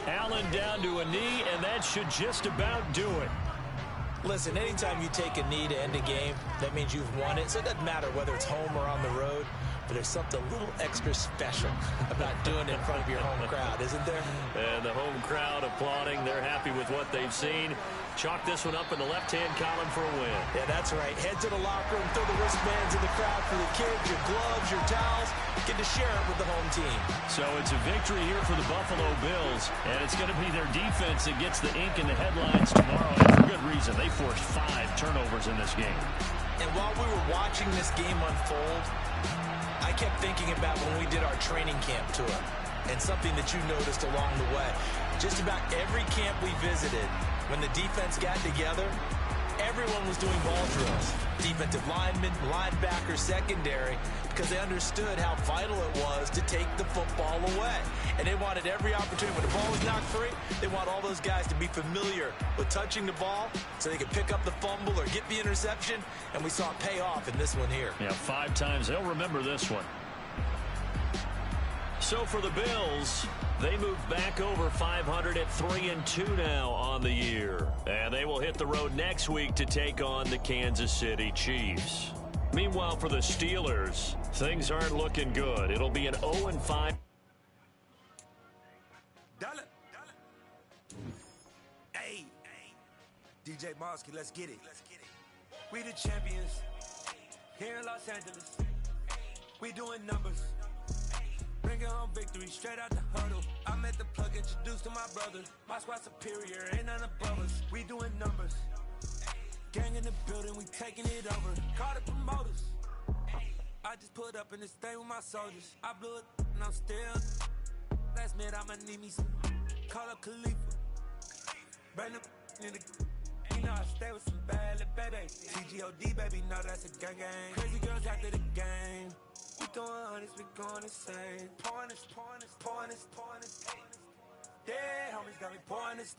Allen down to a knee, and that should just about do it.
Listen, anytime you take a knee to end a game, that means you've won it. So it doesn't matter whether it's home or on the road, but there's something a little extra special about doing it in front of your home crowd, isn't there?
And the home crowd applauding. They're happy with what they've seen. Chalk this one up in the left-hand column for a win.
Yeah, that's right. Head to the locker room, throw the wristbands in the crowd for the kids, your gloves, your towels. Get to share it with the home team.
So it's a victory here for the Buffalo Bills, and it's going to be their defense that gets the ink in the headlines tomorrow, and for good reason. They forced 5 turnovers in this game.
And while we were watching this game unfold, I kept thinking about when we did our training camp tour and something that you noticed along the way. Just about every camp we visited, when the defense got together, everyone was doing ball drills. Defensive linemen, linebackers, secondary, because they understood how vital it was to take the football away. And they wanted every opportunity. When the ball was knocked free, they want all those guys to be familiar with touching the ball so they could pick up the fumble or get the interception. And we saw it pay off in this one here.
Yeah, 5 times. They'll remember this one. So for the Bills, they move back over 500 at 3-2 now on the year. And they will hit the road next week to take on the Kansas City Chiefs. Meanwhile, for the Steelers, things aren't looking good. It'll be an 0-5.
Hey, DJ Mosky, let's get it. We the champions here in Los Angeles. We doing numbers. Bringing home victory straight out the huddle. I'm at the plug, introduced to my brother. My squad superior, ain't none above us. We doing numbers. Gang in the building, we taking it over. Call the promoters. I just put up in this thing with my soldiers. I blew it and I'm still. Last minute I'ma need me some. Call up Khalifa. Bring them in the. You know I stay with some bad little baby. TGOD baby, know that's a gang gang. Crazy girls after the game. We doing honest, we going insane. Pouring this. Yeah, homies got me pouring this.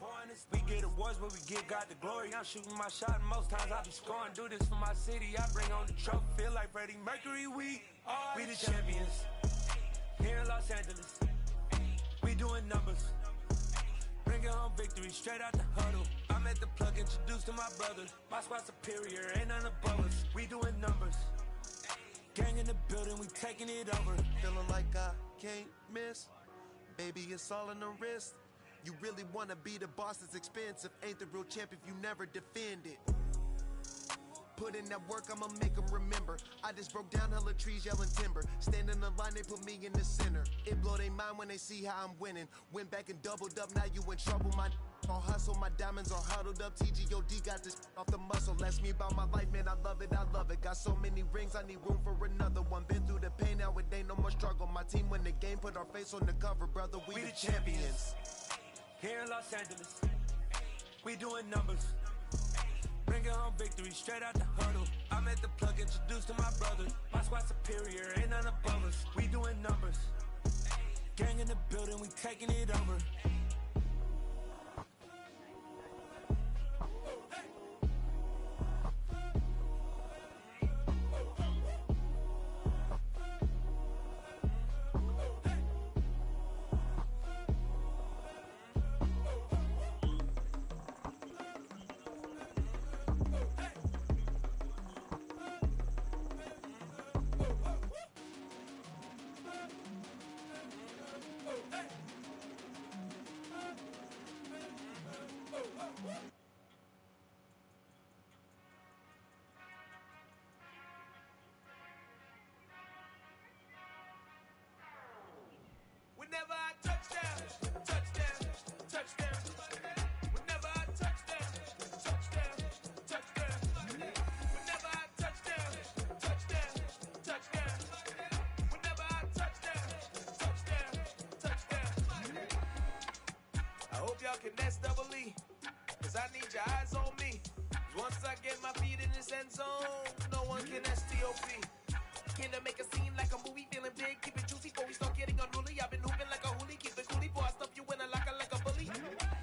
We get awards, but we give God the glory. I'm shooting my shot, and most times I be scoring. Do this for my city, I bring on the trophy. Feel like Freddie Mercury, we the champions here in Los Angeles. We doing numbers. Bringing home victory straight out the huddle. I'm at the plug, introduced to my brother. My squad superior, ain't none above us. We doing numbers. Gang in the building, we taking it over.
Feeling like I can't miss. Baby, it's all in the wrist. You really wanna be the boss, it's expensive. Ain't the real champ if you never defend it. Put in that work, I'ma make them remember. I just broke down hella trees, yelling timber. Stand in the line, they put me in the center. It blow their mind when they see how I'm winning. Went back and doubled up, now you in trouble. My all hustle, my diamonds are huddled up. TGOD got this off the muscle. Ask me about my life, man, I love it. Got so many rings, I need room for another one. Been through the pain, now it ain't no more struggle. My team win the game, put our face on the cover, brother. We the champions.
Here in Los Angeles, we doing numbers. Bringing home victory straight out the huddle. I'm at the plug, introduced to my brother. My squad superior, ain't none above us. We doing numbers. Gang in the building, we taking it over. Whenever I touchdown, touchdown, touchdown. Whenever I touchdown, touchdown, touchdown. Whenever I touchdown, touchdown, touchdown. Whenever I touchdown, touchdown, touchdown. I hope y'all can nest double E, cause I need your eyes on me. Once I get my feet in this end zone, no one can STOP. Can I make a scene like a movie, feeling big, keep it juicy before we start getting unruly. I've been hooping like a hoolie, keep it coolie before I stuff you in a locker like a bully.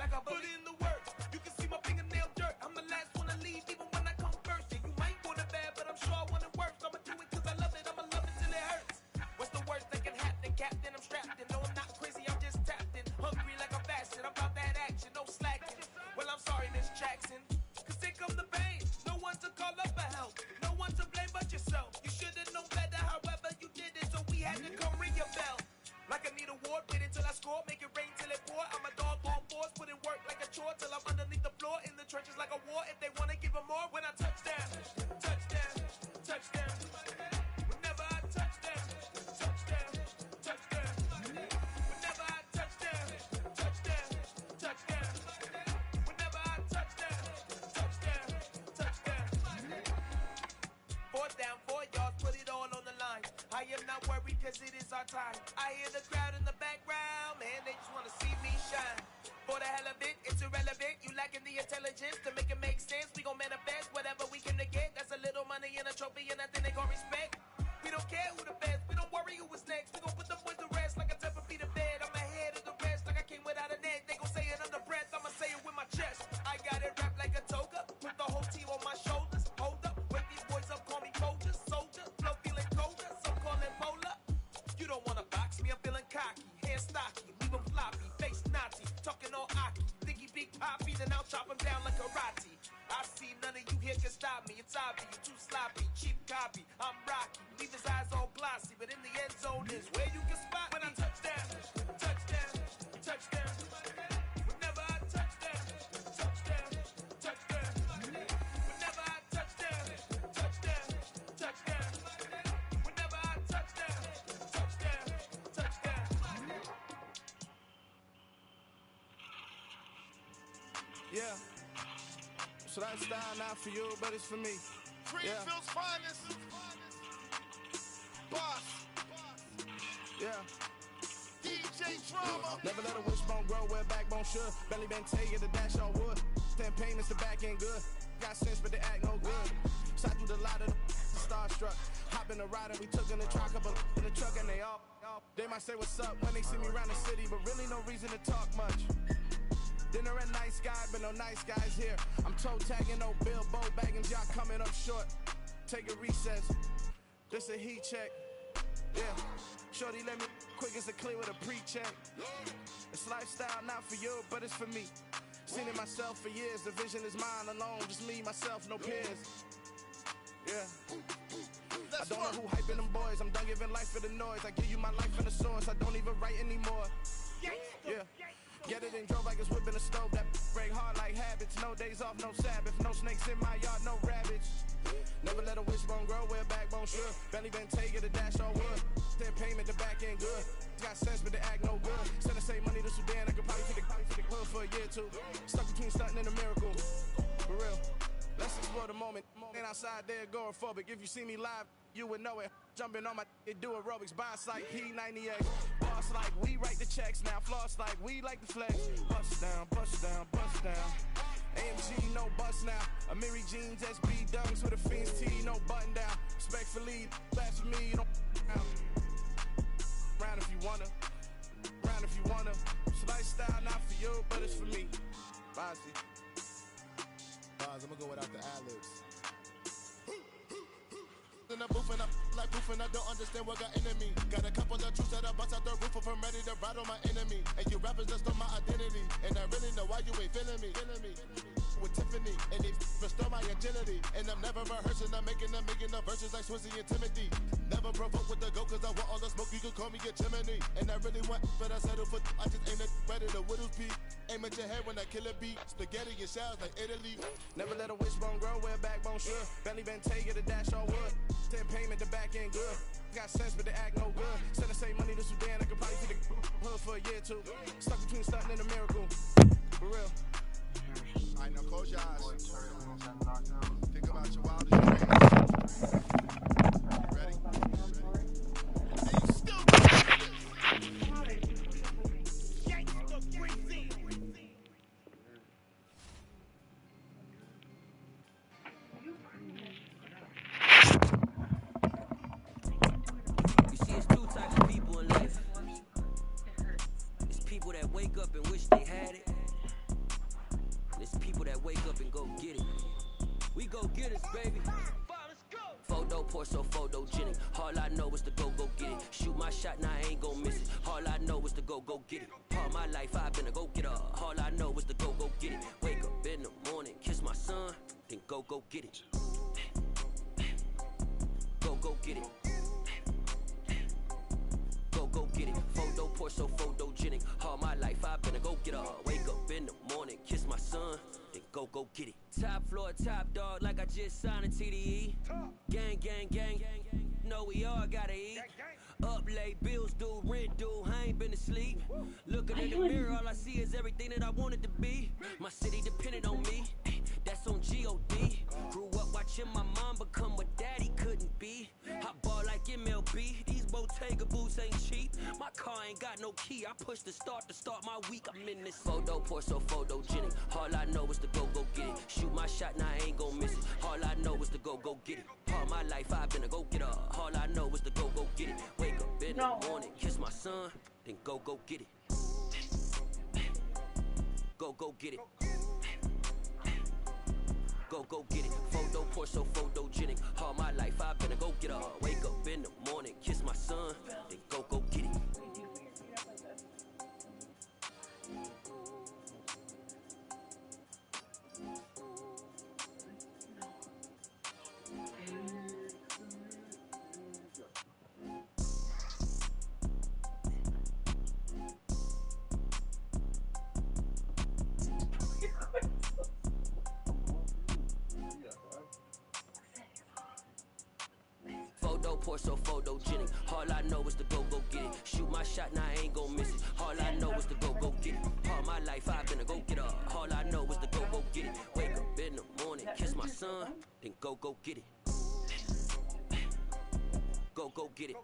Like a bully. Put in the work, you can see my fingernail dirt. I'm the last one to leave, even when I come first. And you might want it bad, but I'm sure I want it worse. I'ma do it cause I love it, I'ma love it till it hurts. What's the worst that can happen, Captain? I'm strapped in, no I'm not crazy, I'm just tapped in. Hungry like I'm fasting, I'm about that action, no slacking. Well I'm sorry, Miss Jackson, cause here come the
board, wait until I score, make it rain till it pour. I'm a dog on force, put in work like a chore till I'm underneath the floor, in the trenches like a war. If they wanna give them more, when I touch down, touchdown, touchdown. Whenever I touch down, touchdown, touchdown. Whenever I touch down, touchdown, touchdown. Whenever I touch down, touchdown, touchdown. Fourth down, 4 yards, put it all on the line. I am not worried cause it is our time. I hear the crowd in the background, man, they just wanna see me shine. For the hell of it, it's irrelevant. You lacking the intelligence to make it make sense. We gon' manifest whatever we came to get. That's a little money and a trophy and nothing they gon' respect. We don't care who the best, we don't worry who was next. We gon' put them boys to rest like a 10 feet of bed. I'm ahead of the rest like I came without a net. They gon' say it under breath, I'ma say it with my chest. I got it wrapped like a toga, put the whole team on my shoulders. Hold up, wake these boys up, call me soldier, soldier. Flow feeling colder, some call it polar. You don't wanna box me, I'm feeling cocky. Hair stocky, leave him floppy, face Nazi. Talking all aki, think he big poppy, then I'll chop him down like karate. I see none of you here can stop me. It's obvious, you too sloppy, cheap copy. I'm rocky, leave his eyes all glossy, but in the end zone is where you can spot when I touch down, touchdown, touchdown. Whenever I touch down, touchdown, touchdown. Whenever I touch down, touchdown, touchdown. Whenever I touch down, touchdown, touchdown.
Yeah. So that style not for you, but it's for me.
Greenfield's finest. Boss.
Yeah.
DJ Drama.
Never let a wishbone grow where backbone should. Belly been taking the dash on wood. 10 payments, the back end good. Got sense, but they act no good. Side through the lot of the starstruck. Hop in the ride and we took in the truck, couple in the truck and they all. They might say what's up when they see me around the city, but really no reason to talk much. Dinner a nice guy, but no nice guys here. I'm toe tagging, no Bilbo baggins, y'all coming up short. Take a recess. This a heat check. Yeah. Shorty let me quick as a clear with a pre-check. It's lifestyle not for you, but it's for me. Seen it myself for years. The vision is mine alone, just me, myself, no peers. Yeah. I don't know who hyping them boys. I'm done giving life for the noise. I give you my life in the source. I don't even write anymore. Yeah. Get it and drove like it's whipping a stove. That break hard like habits. No days off, no Sabbath. No snakes in my yard, no rabbits. Never let a wishbone grow where backbone should. Belly been taking the dash on wood. 10 payment, the back end good. Got sense, but they act no good. Send the same money to Sudan. I could probably take the hood for a year or two. Stuck between stunting and a miracle. For real. Let's explore the moment. Ain't outside there agoraphobic. If you see me live, you would know it. Jumping on my do aerobics. Boss like P90X. Boss like we write the checks now. Floss like we like the flex. Bust down, bust down, bust down. AMG, no bust now. Amiri jeans, SB dunks with a Fiends T, no button down. Respectfully, that's for me, you don't down. Round if you wanna. Round if you wanna. It's lifestyle not for you, but it's for me. Bossy.
I'm gonna go without the ad-libs. In the booth and I'm like proof and I don't understand what got into me. Got a couple of truths that I bust out the roof if I'm ready to ride on my enemy. And you rappers just stole my identity. And I really know why you ain't feeling me. With Tiffany and they restore my agility. And I'm never rehearsing, I'm making the verses like Swizzy and Timothy. Never provoke with the go cause I want all the smoke, you can call me a chimney. And I really want, but I settle for I just ain't ready to whittles beat. Aim at your head when I kill a beat. Spaghetti and shells like Italy.
Never let a wishbone grow where backbone should. Belly been taking the dash on wood. 10 payment, the back end good. Got sense, but they act no good. Send the same money to Sudan, I could probably see the hood for a year or two. Stuck between stunting and a miracle. For real.
Alright, now close your eyes. Think about your wildest dreams. You ready? And you still doing this.
You see, it's two types of people in life. It's people that wake up and wish they had it. It's people that wake up and go get it. We go get it, baby. Photo pour so photogenic. All I know is to go get it. Shoot my shot, now I ain't gon' miss it. All I know is to go get it. All my life I've been a go-getter. All I know is to go get it. Wake up in the morning, kiss my son, then go get it. Go get it. Go get it. Photo pour so photo go get it. Top floor, top dog, like I just signed a TDE. Gang, gang, gang, know we all gotta eat. Up late, bills due, rent due, I ain't been asleep. Looking in the mirror, all I see is everything that I wanted to be. My city depended on me, that's on G.O.D. Grew up watching my mom become what daddy couldn't be. I ball like MLB, these Bottega boots ain't cheap. My car ain't got no key, I push the start to start my week. I'm in this photo, pour so photogenic. All I know is to go get it. Shoot my shot, now I ain't gon' miss it. All I know is to go get it. All my life I've been a go-getter. All I know is to go get it. Wake up in the morning, kiss my son, then go get it. Go get it. Go get it. Photo, pour so photogenic. All my life I've been a go-getter. Wake up in the morning, kiss my son, then go get it. Photo, pour so photogenic. All I know is to go get it. Shoot my shot, now I ain't gon' miss it. All I know is to go get it. All my life I've been a go-getter. All I know is to go get it. Wake up in the morning, kiss my son, then go get it. Go get it.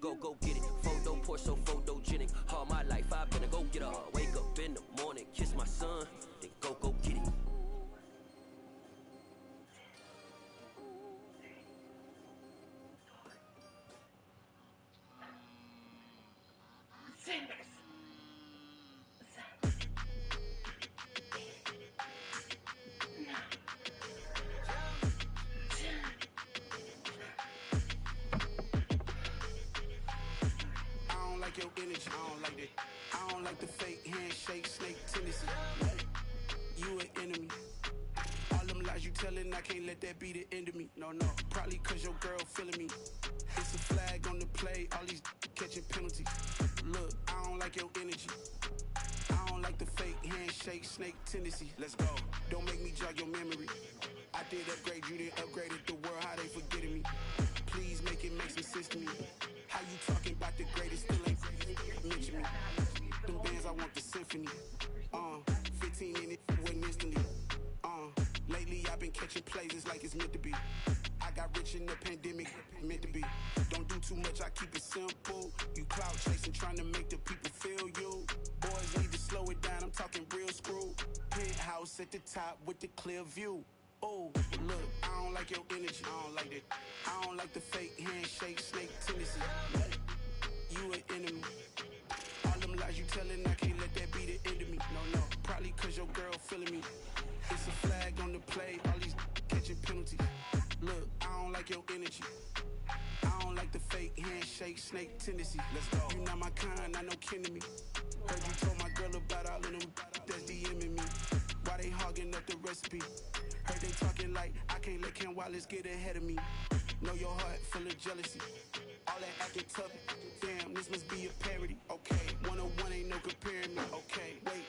Go get it. Photo, pour so photogenic. All my life I've been a go-getter. Wake up in the morning, kiss my son, then go get it.
I don't like your energy, I don't like that. I don't like the fake handshake, snake tendency. You an enemy. All them lies you telling, I can't let that be the end of me. No, probably cause your girl feeling me. It's a flag on the play, all these catching penalties. Look, I don't like your energy. I don't like the fake handshake, snake tendency. Let's go. Don't make me jog your memory. I did upgrade, you didn't upgrade it. The world, how they forgetting me. Please make it make some sense to me. How you talking about the greatest, still ain't mention me. Them bands, I want the symphony. 15 in it, wasn't instantly. Lately I've been catching plays, it's like it's meant to be. I got rich in the pandemic, meant to be. Don't do too much, I keep it simple. You cloud chasing, trying to make the people feel you. Boys need to slow it down, I'm talking real screw. Penthouse at the top with the clear view. Oh, look, I don't like your energy, I don't like that. I don't like the fake handshake, snake tendency. You an enemy. All them lies you telling, I can't let that be the end of me. No, probably cause your girl feeling me. It's a flag on the play, all these catching penalties. Look, I don't like your energy. I don't like the fake handshake, snake tendency. Let's go. You not my kind, I know kin to me. Heard you told my girl about all of them that's DMing me. Why they hogging up the recipe? Heard they talking like I can't let Ken Wallace get ahead of me. Know your heart full of jealousy. All that acting tough, damn, this must be a parody. Okay, 101 ain't no comparing me. Okay, wait,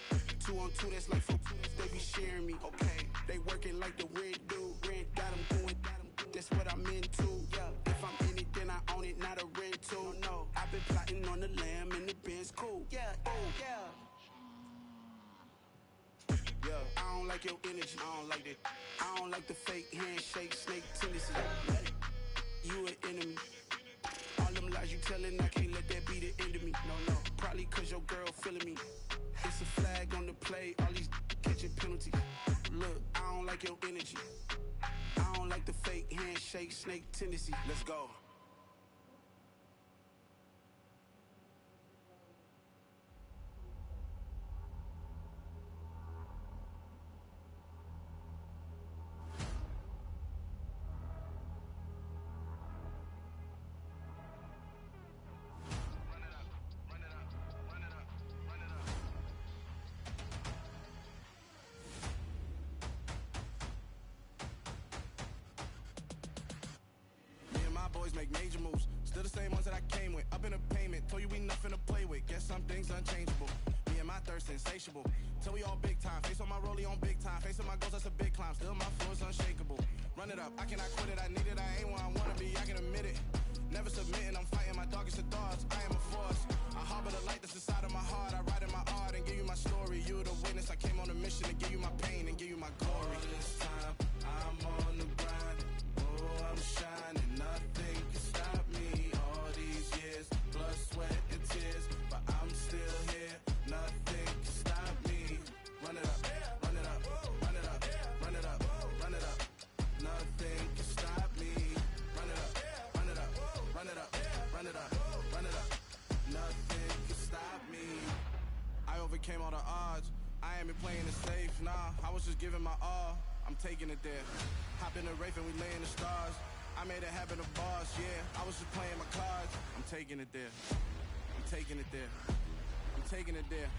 2 on 2, that's like 4, they be sharing me. Okay, they working like the rent do. Rent got them going, that's what I'm into. Yeah, if I'm in it, then I own it, not a rental. No, I've been plotting on the lamb and the Benz cool. Yeah, oh, yeah. I don't like your energy, I don't like that. I don't like the fake handshake, snake tendency. You an enemy. All them lies you telling, I can't let that be the end of me. No, probably cause your girl feeling me. It's a flag on the play, all these catching penalties. Look, I don't like your energy. I don't like the fake handshake, snake tendency. Let's go. Make major moves, still the same ones that I came with. Up in a payment, told you we nothing to play with. Guess some things unchangeable. Me and making my thirst insatiable. Till we all big time, face on my rollie on big time. Facing my goals, that's a big climb. Still my flow is unshakable. Run it up, I cannot quit it. I need it, I ain't where I wanna be, I can admit it. Never submitting, I'm fighting my darkest of thoughts. I am a force. I harbor the light that's inside of my heart. I write in my art and give you my story. You the witness. I came on a mission to give you my pain and give you my glory. All this time, I'm on the grind. Oh, I'm shining. Nothing can stop me. All these years, blood, sweat, and tears, but I'm still here. Nothing can stop me. Run it up, run it up, run it up, run it up, run it up. Nothing can stop me. Run it up, run it up, run it up, run it up, run it up. Nothing can stop me. I overcame all the odds. I ain't been playing it safe, nah. I was just giving my all. I'm taking it there. Hop in the Wraith and we lay in the stars. I made it happen to boss, yeah. I was just playing my cards. I'm taking it there. I'm taking it there. I'm taking it there.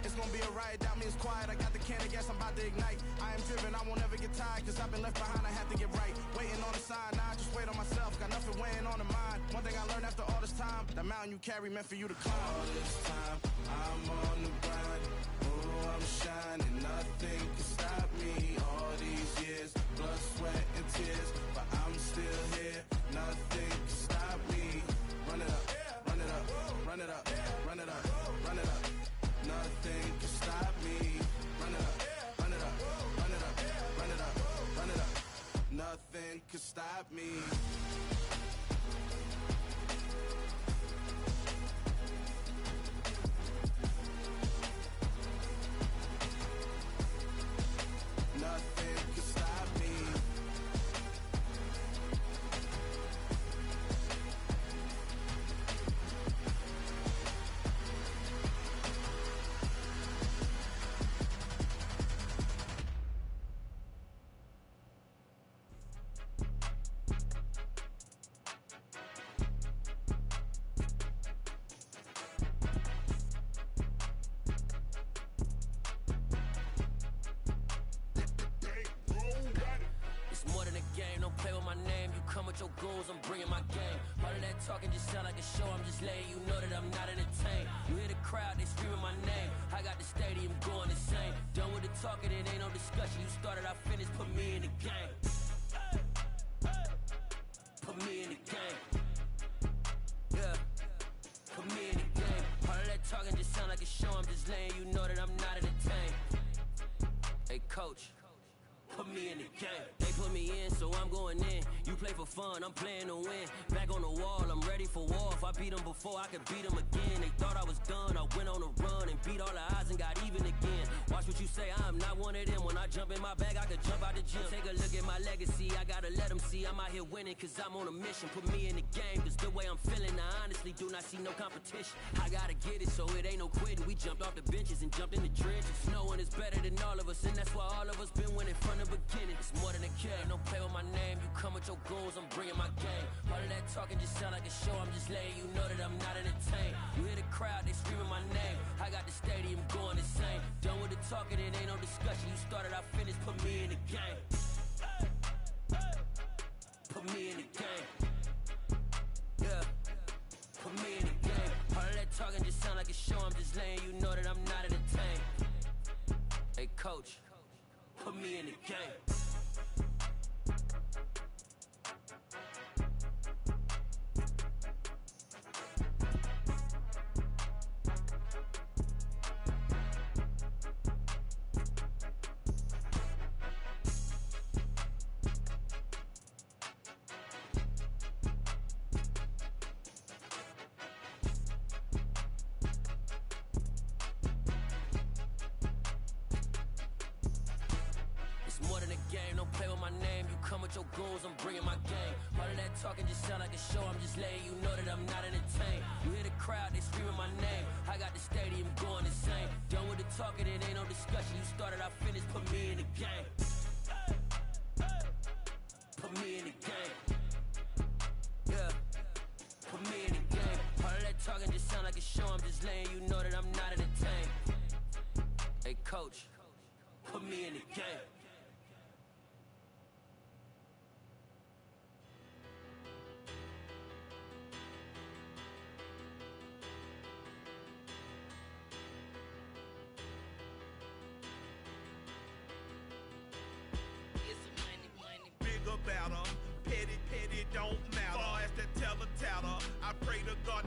It's gonna be a riot, doubt me it's quiet. I got the can of gas, I'm about to ignite. I am driven, I won't ever get tired, cause I've been left behind, I have to get right. Waiting on a sign, now I just wait on myself. Got nothing weighing on the mind. One thing I learned after all this time, the mountain you carry meant for you to climb. All this time, I'm on the grind. Oh, I'm shining, nothing can stop me. All these years, blood, sweat, and tears, but I'm still here. Nothing can stop me. Run it up, run it up, run it up, run it up, run it up. Nothing can stop me. Run it up, run it up, run it up, run it up, run it up. Nothing can stop me. Nothing can stop me.
Your goals, I'm bringing my game. All of that talking just sound like a show. I'm just letting you know that I'm not entertained. You hear the crowd, they screaming my name. I got the stadium going insane. Done with the talking, it ain't no discussion. You started, I finished, put me in the game. Put me in the game. Yeah, put me in the game. All of that talking just sound like a show. I'm just letting you know that I'm not entertained. Hey, coach, put me in the game. They put me in, so I'm going in. You play for fun, I'm playing to win. Back on the wall, I'm ready for war. If I beat them before, I could beat them again. They thought I was done, I went on a run and beat all the odds and got even again. Watch what you say, I'm not one of them. When I jump in my bag, I could jump out the gym. Take a look at my legacy, I gotta let them see I'm out here winning, cause I'm on a mission. Put me in the game, cause the way I'm feeling, I honestly do not see no competition. I gotta get it, so it ain't no quitting. We jumped off the benches and jumped in the trenches. No one is better than all of us, and that's why all of us been winning from the beginning. It's more than a kid, don't play with my name. You come with your goals, I'm bringing my game. All of that talking just sound like a show. I'm just letting you know that I'm not entertained. You hear the crowd, they screaming my name. I got the stadium going insane. Done with the talking, it ain't no discussion. You started, I finished, put me in the game. Put me in the game. Yeah, put me in the game. All of that talking just sound like a show. I'm just letting you know that I'm not entertained. Hey, coach, put me in the game. Your goals, I'm bringing my game. All of that talking just sound like a show. I'm just letting you know that I'm not entertained. You hear the crowd, they screaming my name. I got the stadium going insane. Done with the talking, it ain't no discussion. You started, I finished, put me in the game. Put me in the game. Yeah, put me in the game. All of that talking just sound like a show. I'm just letting you know that I'm not entertained. Hey, coach, put me in the game.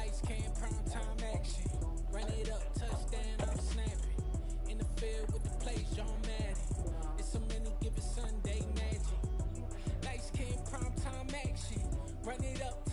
Lights came, prime time action. Run it up, touchdown, I'm snapping. In the field with the plays, John Madden. It's so many, give it Sunday magic. Lights came, prime time action. Run it up,